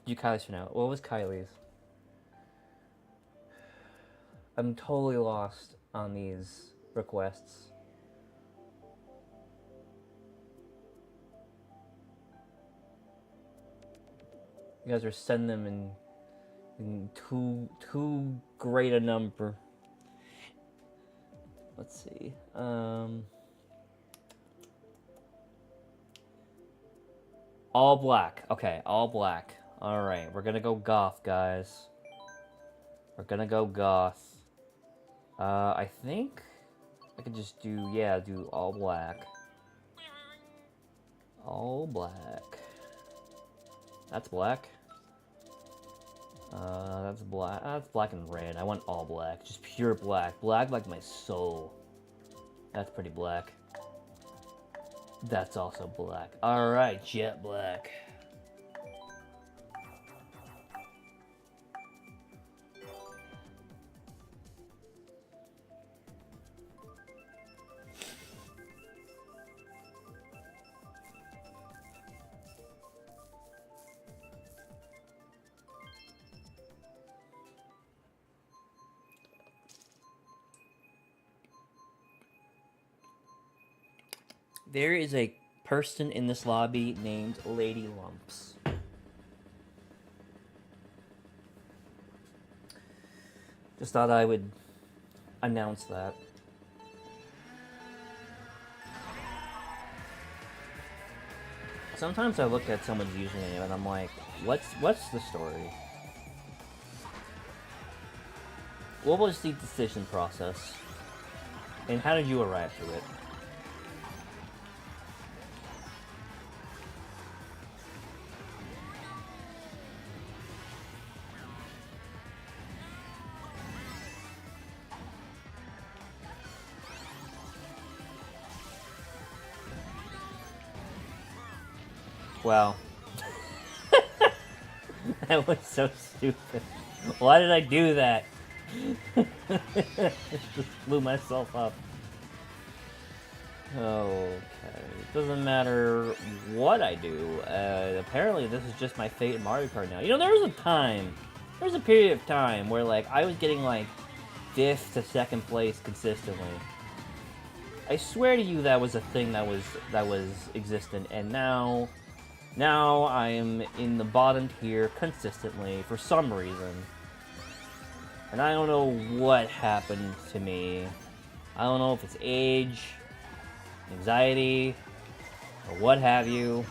You Kylie's for now. What was Kylie's? I'm totally lost on these requests. You guys are sending them in too great a number. Let's see. All black. Okay, all black. All right, we're gonna go goth, guys. We're gonna go goth. I think I could just do all black. All black. That's black. That's black. That's black and red. I want all black. Just pure black. Black like my soul. That's pretty black. That's also black. Alright, jet black. There is a person in this lobby named Lady Lumps. Just thought I would announce that. Sometimes I look at someone's username and I'm like, what's the story? What was the decision process? And how did you arrive to it? Wow. That was so stupid. Why did I do that? Just blew myself up. Okay. It doesn't matter what I do. Apparently this is just my fate in Mario Kart now. You know, there was a period of time where, like, I was getting, like, 5th to 2nd place consistently. I swear to you that was a thing that was existent, and now I am in the bottom tier consistently for some reason. And I don't know what happened to me. I don't know if it's age, anxiety, or what have you.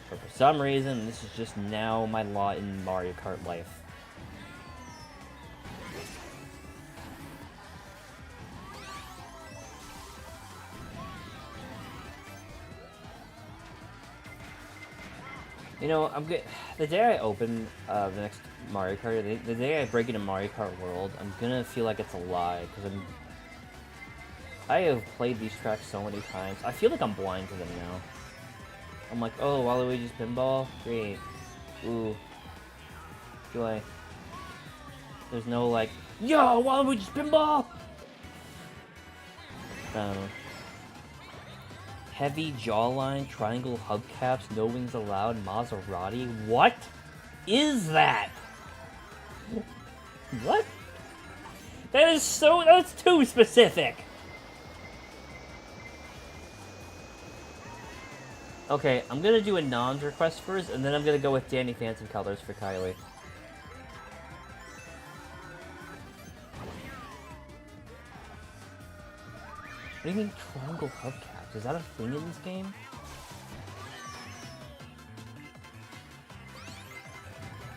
But for some reason, this is just now my lot in Mario Kart life. You know, the day I open the next Mario Kart, the day I break into Mario Kart World, I'm gonna feel like it's a lie, because I have played these tracks so many times. I feel like I'm blind to them now. I'm like, oh, Waluigi's Pinball? Great. Ooh. Joy. There's no, like, yo, Waluigi's Pinball! I don't know. Heavy jawline, triangle hubcaps, no wings allowed, Maserati. What is that? What? That's too specific. Okay, I'm gonna do a Nons request first, and then I'm gonna go with Danny Fancy Colors for Kylie. What do you mean triangle hubcaps? Is that a thing in this game?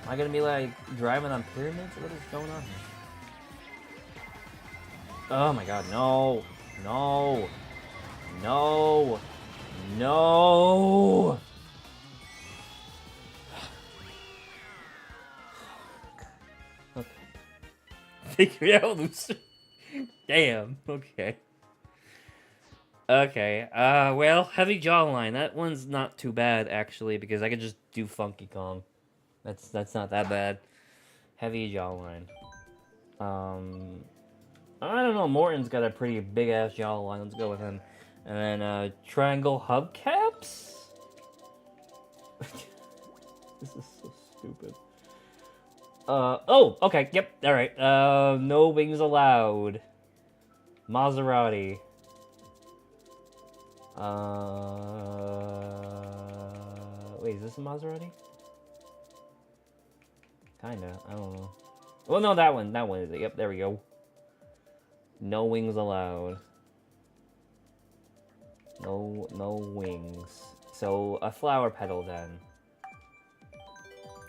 Am I gonna be like driving on pyramids? What is going on here? Oh my god, no! No! No! No! Okay. Figure it out, Lucy. Damn, okay. Okay, well, heavy jawline. That one's not too bad, actually, because I could just do Funky Kong. That's not that bad. Heavy jawline. I don't know. Morton's got a pretty big ass jawline. Let's go with him. And then triangle hubcaps. This is so stupid. Oh, okay, yep, alright. No wings allowed. Maserati. Wait, is this a Maserati? Kinda, I don't know. Well, no, that one is it. Yep, there we go. No wings allowed. No wings. So, a flower petal then.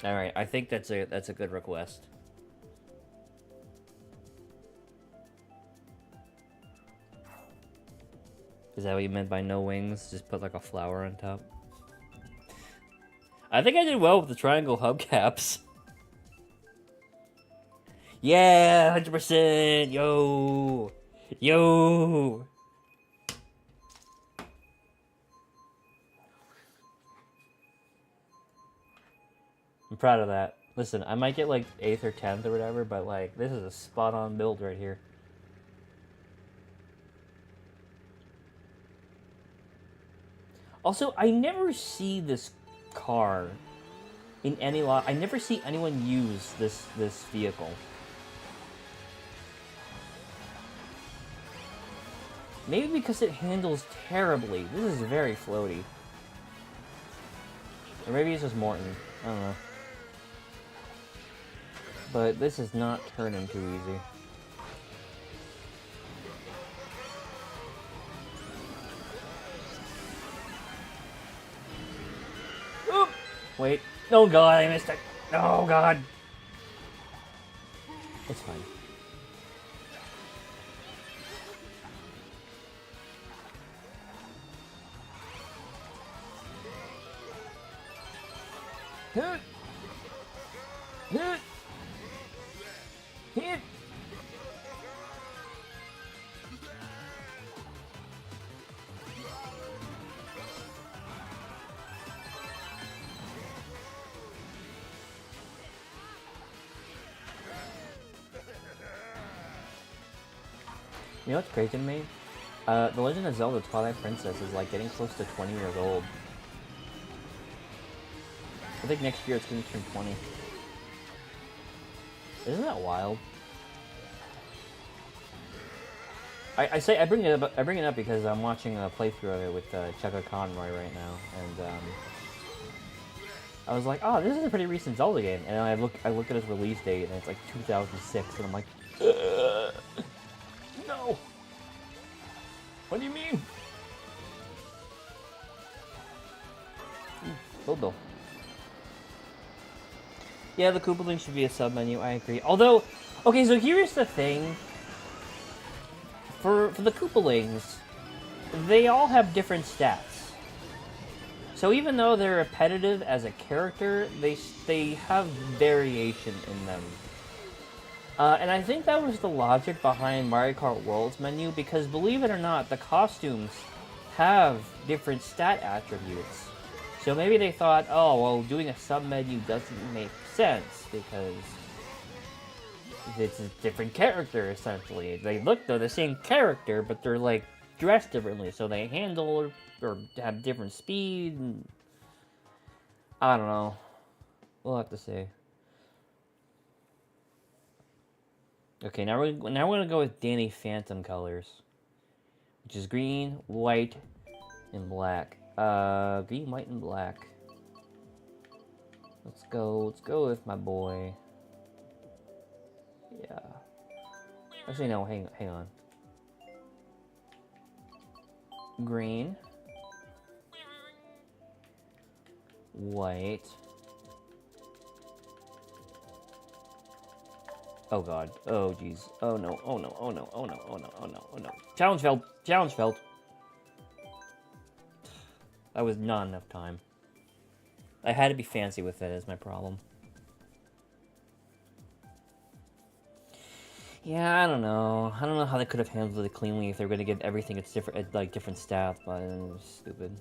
Alright, I think that's a good request. Is that what you meant by no wings? Just put like a flower on top? I think I did well with the triangle hubcaps. Yeah, 100%! Yo! Yo! I'm proud of that. Listen, I might get like 8th or 10th or whatever, but like, this is a spot-on build right here. Also, I never see this car in any lot. I never see anyone use this vehicle. Maybe because it handles terribly. This is very floaty. Or maybe it's just Morton. I don't know. But this is not turning too easy. Oop! Wait. Oh god, I missed it. Oh god. It's fine. Hit! Hit! Hit! You know what's crazy to me? The Legend of Zelda Twilight Princess is like getting close to 20 years old. I think next year it's gonna turn 20. Isn't that wild? I bring it up because I'm watching a playthrough of it with Cheka Conroy right now, and I was like, oh, this is a pretty recent Zelda game, and I look at its release date, and it's like 2006, and I'm like, no. What do you mean? Bobo. Yeah, the Koopaling should be a sub-menu, I agree. Although, okay, so here's the thing. For the Koopalings, they all have different stats. So even though they're repetitive as a character, they have variation in them. And I think that was the logic behind Mario Kart World's menu, because believe it or not, the costumes have different stat attributes. So maybe they thought, oh, well, doing a sub-menu doesn't make sense, because it's a different character, essentially. They're the same character, but they're, like, dressed differently, so they handle or have different speed, and I don't know. We'll have to see. Okay, now we're gonna go with Danny Phantom colors, which is green, white, and black. Green, white, and black. Let's go with my boy. Yeah. Actually, no, hang on. Green. White. Oh god. Oh jeez. Oh no. Oh no. Oh no. Oh no. Oh no. Oh no. Oh no. Challenge failed. Challenge failed. That was not enough time. I had to be fancy with it, is my problem. Yeah, I don't know. I don't know how they could have handled it cleanly if they were going to give everything its different, like, different stats, but it was stupid.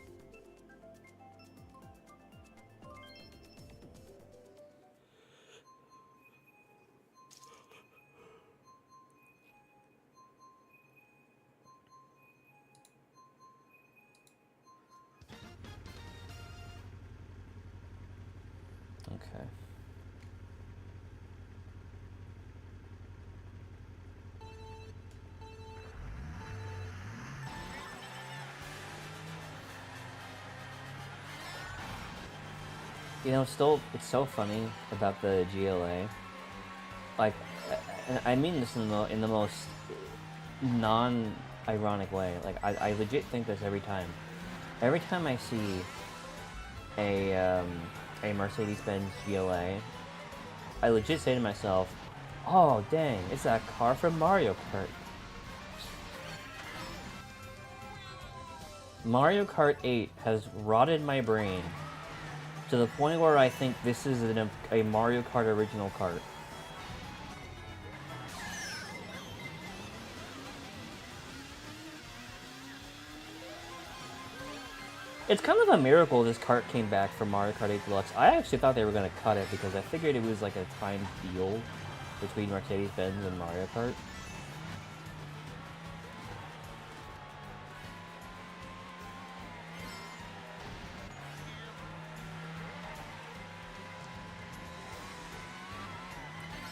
You know, still, it's so funny about the GLA. Like, and I mean this in the most non-ironic way. Like, I legit think this every time. Every time I see a Mercedes-Benz GLA, I legit say to myself, "Oh dang, it's that car from Mario Kart." Mario Kart 8 has rotted my brain to the point where I think this is a Mario Kart original kart. It's kind of a miracle this kart came back for Mario Kart 8 Deluxe. I actually thought they were going to cut it because I figured it was like a timed deal between Mercedes-Benz and Mario Kart.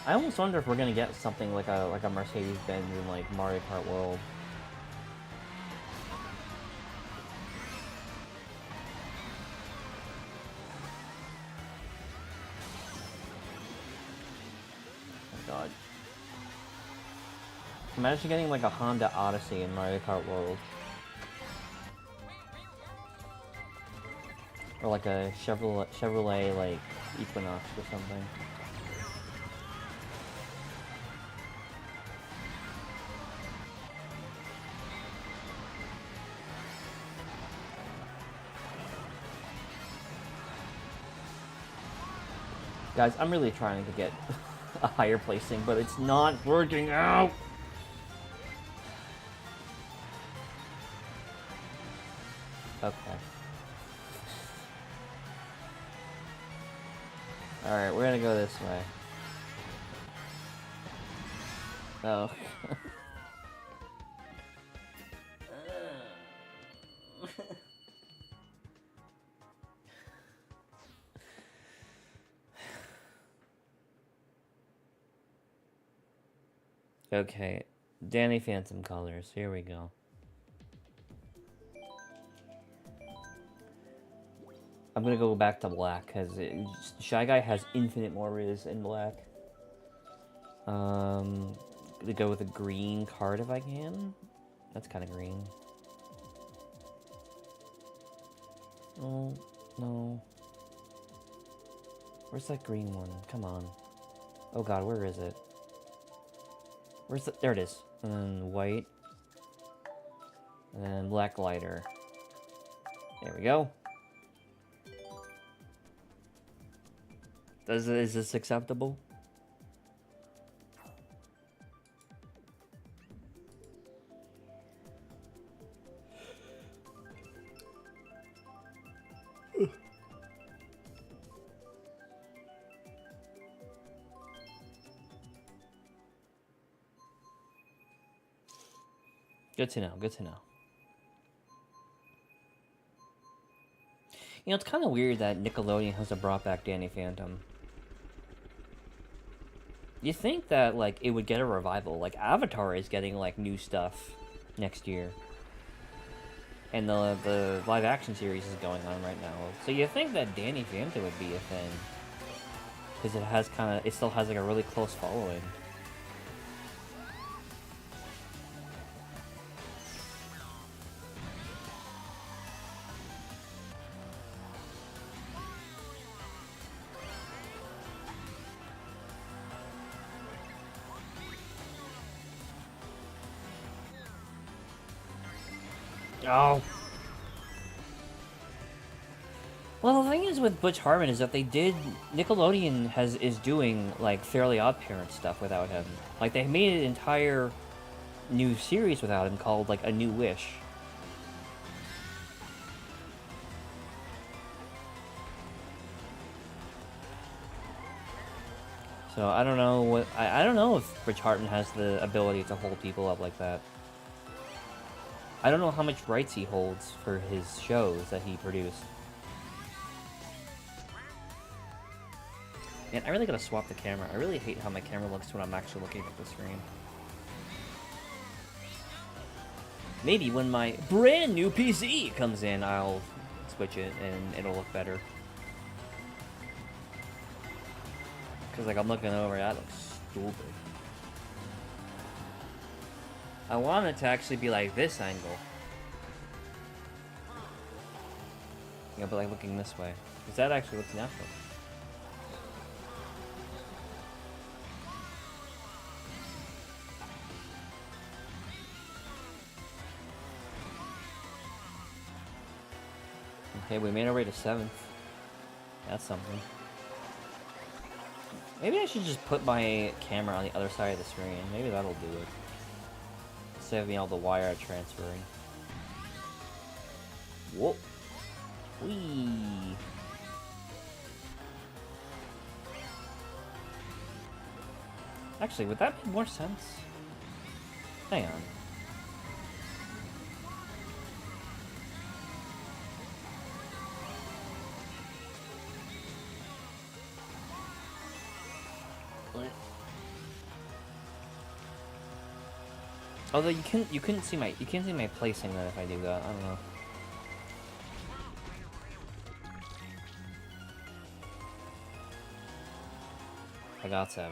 I almost wonder if we're gonna get something like a Mercedes-Benz in like Mario Kart World. Oh god. Imagine getting like a Honda Odyssey in Mario Kart World. Or like a Chevrolet like Equinox or something. Guys, I'm really trying to get a higher placing, but it's not working out! Okay. Alright, we're gonna go this way. Oh. Okay, Danny Phantom colors. Here we go. I'm gonna go back to black because Shy Guy has infinite more riz in black. Gonna go with a green card if I can. That's kind of green. Oh no. Where's that green one? Come on. Oh god, where is it? Where's the... There it is. And then white. And then black lighter. There we go. Is this acceptable? Good to know, good to know. You know, it's kind of weird that Nickelodeon hasn't brought back Danny Phantom. You think that, like, it would get a revival. Like, Avatar is getting, like, new stuff next year. And the live-action series is going on right now. So you think that Danny Phantom would be a thing. Because it has kind of... It still has, like, a really close following. Oh. Well, the thing is with Butch Hartman is that Nickelodeon is doing like Fairly Odd Parents stuff without him. Like they made an entire new series without him called like A New Wish. So I don't know what I don't know if Butch Hartman has the ability to hold people up like that. I don't know how much rights he holds for his shows that he produced. Man, I really gotta swap the camera. I really hate how my camera looks when I'm actually looking at the screen. Maybe when my brand new PC comes in, I'll switch it and it'll look better. Because, like, I'm looking over, that looks stupid. I want it to actually be like this angle. Yeah, but like looking this way. Because that actually looks natural. Okay, we made our way to 7th. That's something. Maybe I should just put my camera on the other side of the screen. Maybe that'll do it. Instead of being all the wire transferring. Whoa. Whee. Actually, would that make more sense? Hang on. Although you couldn't see my placing that if I do that. I don't know. I got 7th.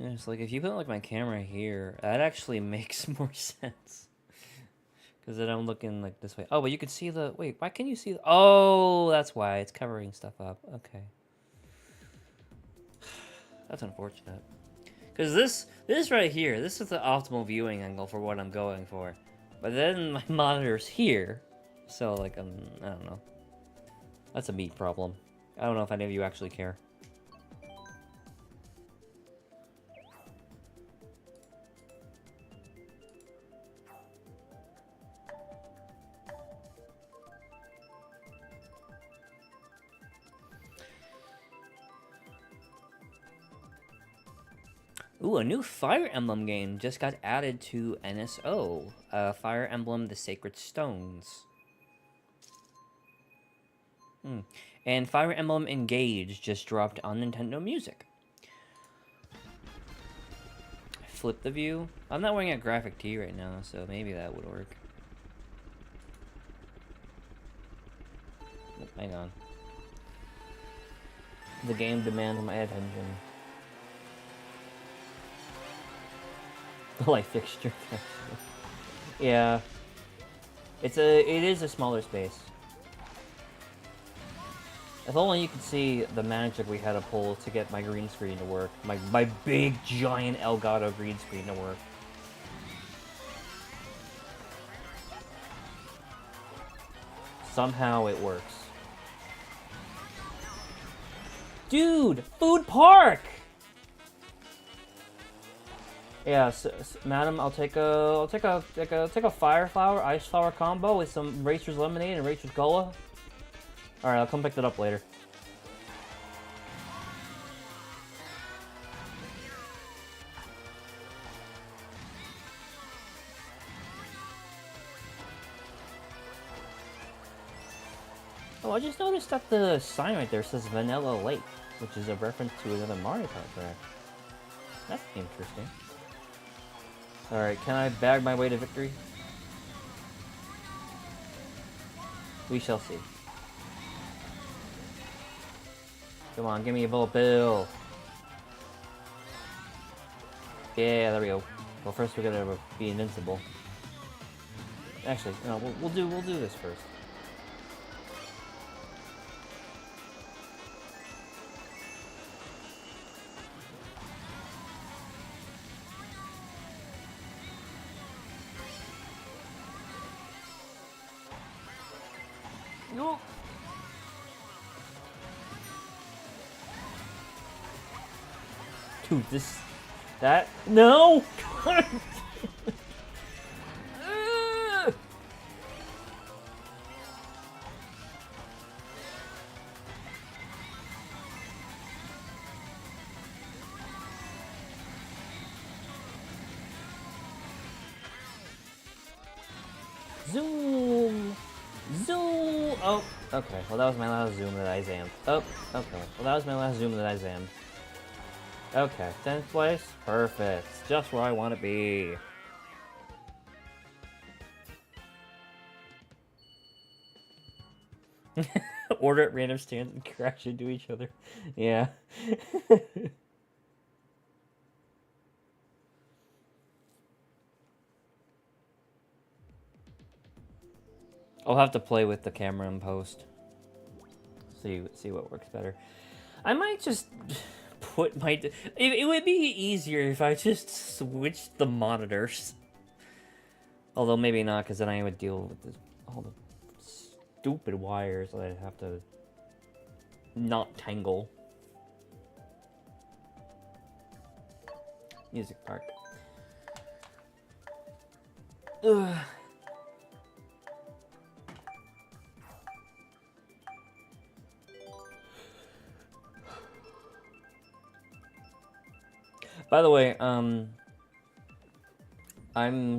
Yeah, it's like if you put like my camera here, that actually makes more sense. Because then I'm looking like this way. Oh, but you can see the... Wait, why can you see the... Oh, that's why. It's covering stuff up. Okay. That's unfortunate. Because this right here, this is the optimal viewing angle for what I'm going for. But then my monitor's here. So, like, I don't know. That's a me problem. I don't know if any of you actually care. Ooh, a new Fire Emblem game just got added to NSO. Fire Emblem: The Sacred Stones. And Fire Emblem Engage just dropped on Nintendo Music. Flip the view. I'm not wearing a graphic tee right now, so maybe that would work. Hang on. The game demands my attention. The light fixture. Yeah. It is a smaller space. If only you could see the magic we had to pull to get my green screen to work. My big, giant Elgato green screen to work. Somehow it works. Dude! Food Park! Yeah, madam, I'll take a fire flower, ice flower combo with some Rachel's lemonade and Rachel's cola. All right, I'll come pick that up later. Oh, I just noticed that the sign right there says Vanilla Lake, which is a reference to another Mario Kart track. That's interesting. Alright, can I bag my way to victory? We shall see. Come on, give me a bullet bill. Yeah, there we go. Well, first we're gonna be invincible. Actually, no, we'll do this first. No. Dude, no! Zoom! Zoom! Oh, okay. Well, that was my last zoom that I zammed. Oh, okay. Well, that was my last zoom that I zammed. Okay, 10th place? Perfect. Just where I want to be. Order at random stands and crash into each other. Yeah. I'll have to play with the camera in post. See what works better. I might just put my... It would be easier if I just switched the monitors. Although maybe not, because then I would deal with all the stupid wires that I'd have to not tangle. Music park. Ugh. By the way, I'm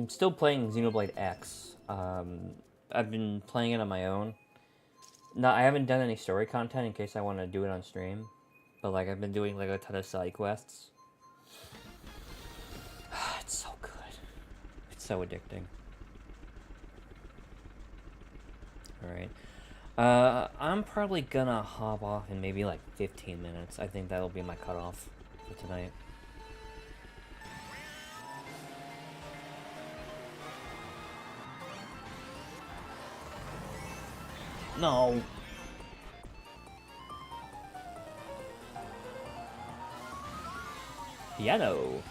still playing Xenoblade X. I've been playing it on my own. No, I haven't done any story content in case I want to do it on stream. But, like, I've been doing, like, a ton of side quests. It's so good. It's so addicting. Alright. I'm probably gonna hop off in maybe, like, 15 minutes. I think that'll be my cutoff for tonight. No. Piano.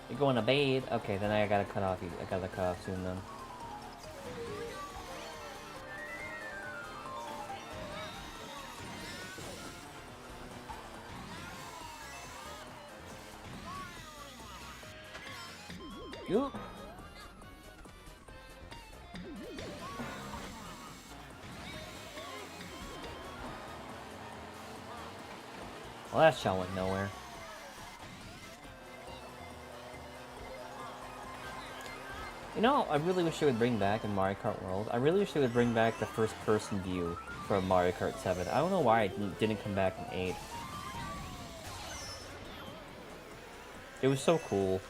You're going to bed? Okay, then I gotta cut off. I gotta cut off soon then. Yo. Well, that shot went nowhere. You know, I really wish they would bring back in Mario Kart World. I really wish they would bring back the first-person view from Mario Kart 7. I don't know why it didn't come back in 8. It was so cool.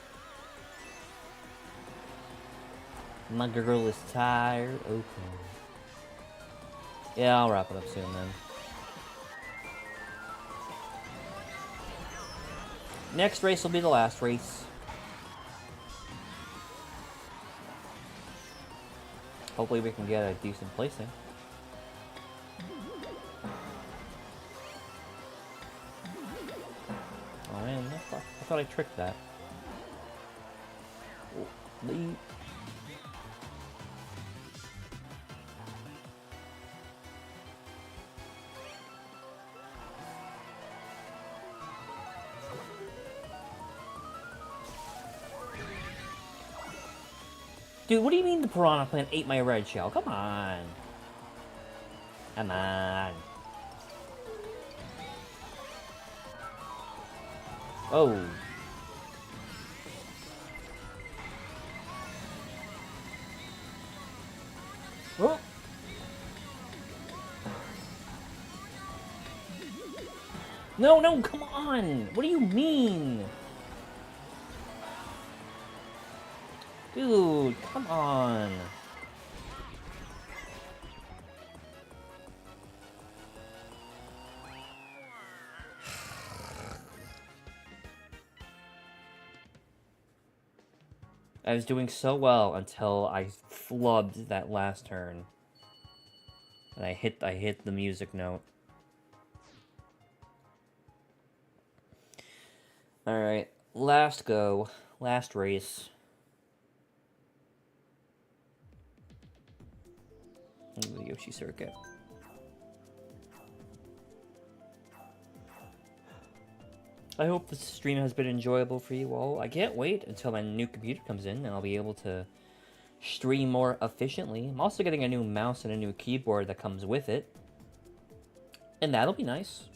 My girl is tired. Okay. Yeah, I'll wrap it up soon then. Next race will be the last race. Hopefully we can get a decent placing. Oh man, I thought I tricked that. Oh, leave. Dude, what do you mean the piranha plant ate my red shell? Come on. Come on. Oh. Oh. No, no, come on. What do you mean? Dude, come on. I was doing so well until I flubbed that last turn. And I hit the music note. Alright, last go. Last race. The Yoshi circuit. I hope this stream has been enjoyable for you all. I can't wait until my new computer comes in and I'll be able to stream more efficiently. I'm also getting a new mouse and a new keyboard that comes with it. And that'll be nice.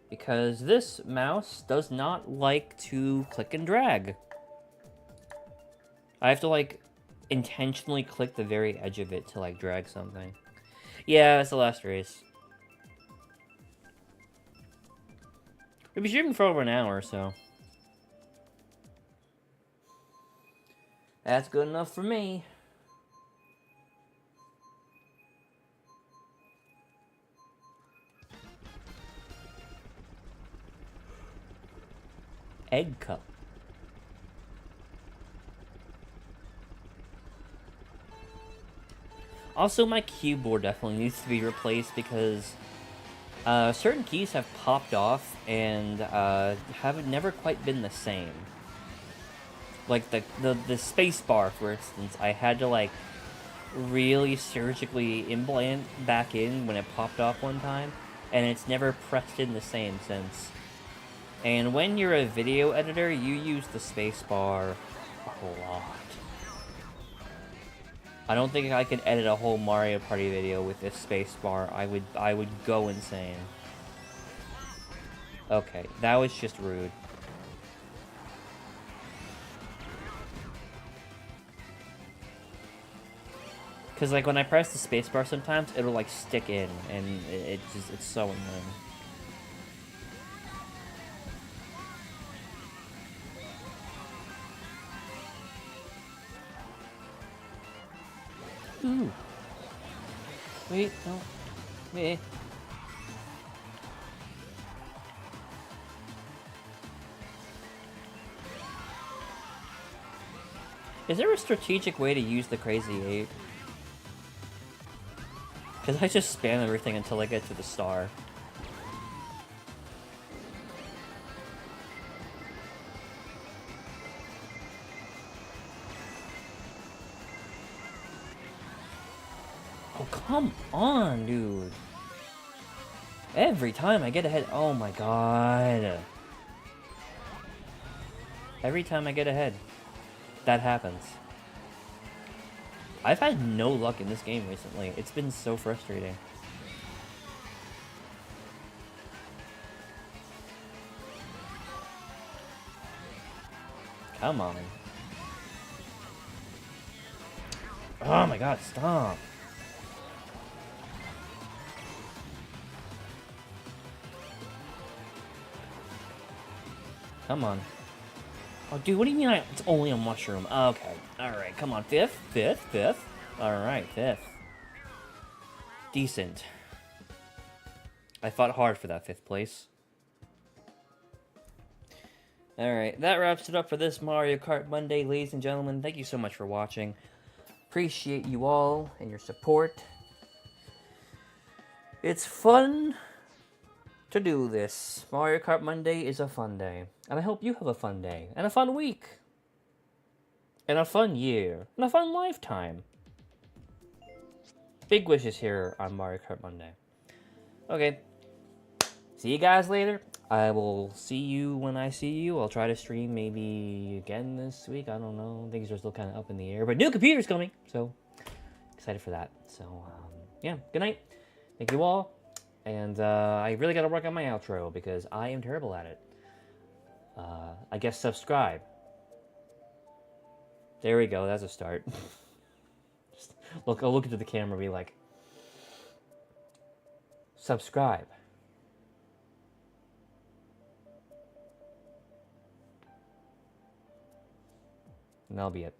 Because this mouse does not like to click and drag. I have to, like, intentionally click the very edge of it to, like, drag something. Yeah, it's the last race. We'll be streaming for over an hour or so. That's good enough for me. Egg cup. Also, my keyboard definitely needs to be replaced because certain keys have popped off and have never quite been the same. Like the space bar, for instance, I had to like really surgically implant back in when it popped off one time, and it's never pressed in the same since. And when you're a video editor, you use the space bar a lot. I don't think I could edit a whole Mario Party video with this space bar. I would go insane. Okay, that was just rude. Cause like when I press the space bar sometimes it'll like stick in and it's so annoying. Ooh. Wait, no. Wait. Is there a strategic way to use the Crazy 8? Because I just spam everything until I get to the star. Oh, come on, dude. Every time I get ahead... Oh my god. Every time I get ahead, that happens. I've had no luck in this game recently. It's been so frustrating. Come on. Oh my god, stop. Come on. Oh, dude, what do you mean it's only a mushroom? Okay. Alright, come on. Fifth. Alright, fifth. Decent. I fought hard for that 5th place. Alright, that wraps it up for this Mario Kart Monday, ladies and gentlemen. Thank you so much for watching. Appreciate you all and your support. It's fun to do this. Mario Kart Monday is a fun day. And I hope you have a fun day. And a fun week. And a fun year. And a fun lifetime. Big wishes here on Mario Kart Monday. Okay. See you guys later. I will see you when I see you. I'll try to stream maybe again this week. I don't know. Things are still kind of up in the air. But new computer's coming. So, excited for that. So, yeah. Good night. Thank you all. And I really got to work on my outro because I am terrible at it. I guess subscribe. There we go. That's a start. I'll look into the camera and be like, subscribe. And that'll be it.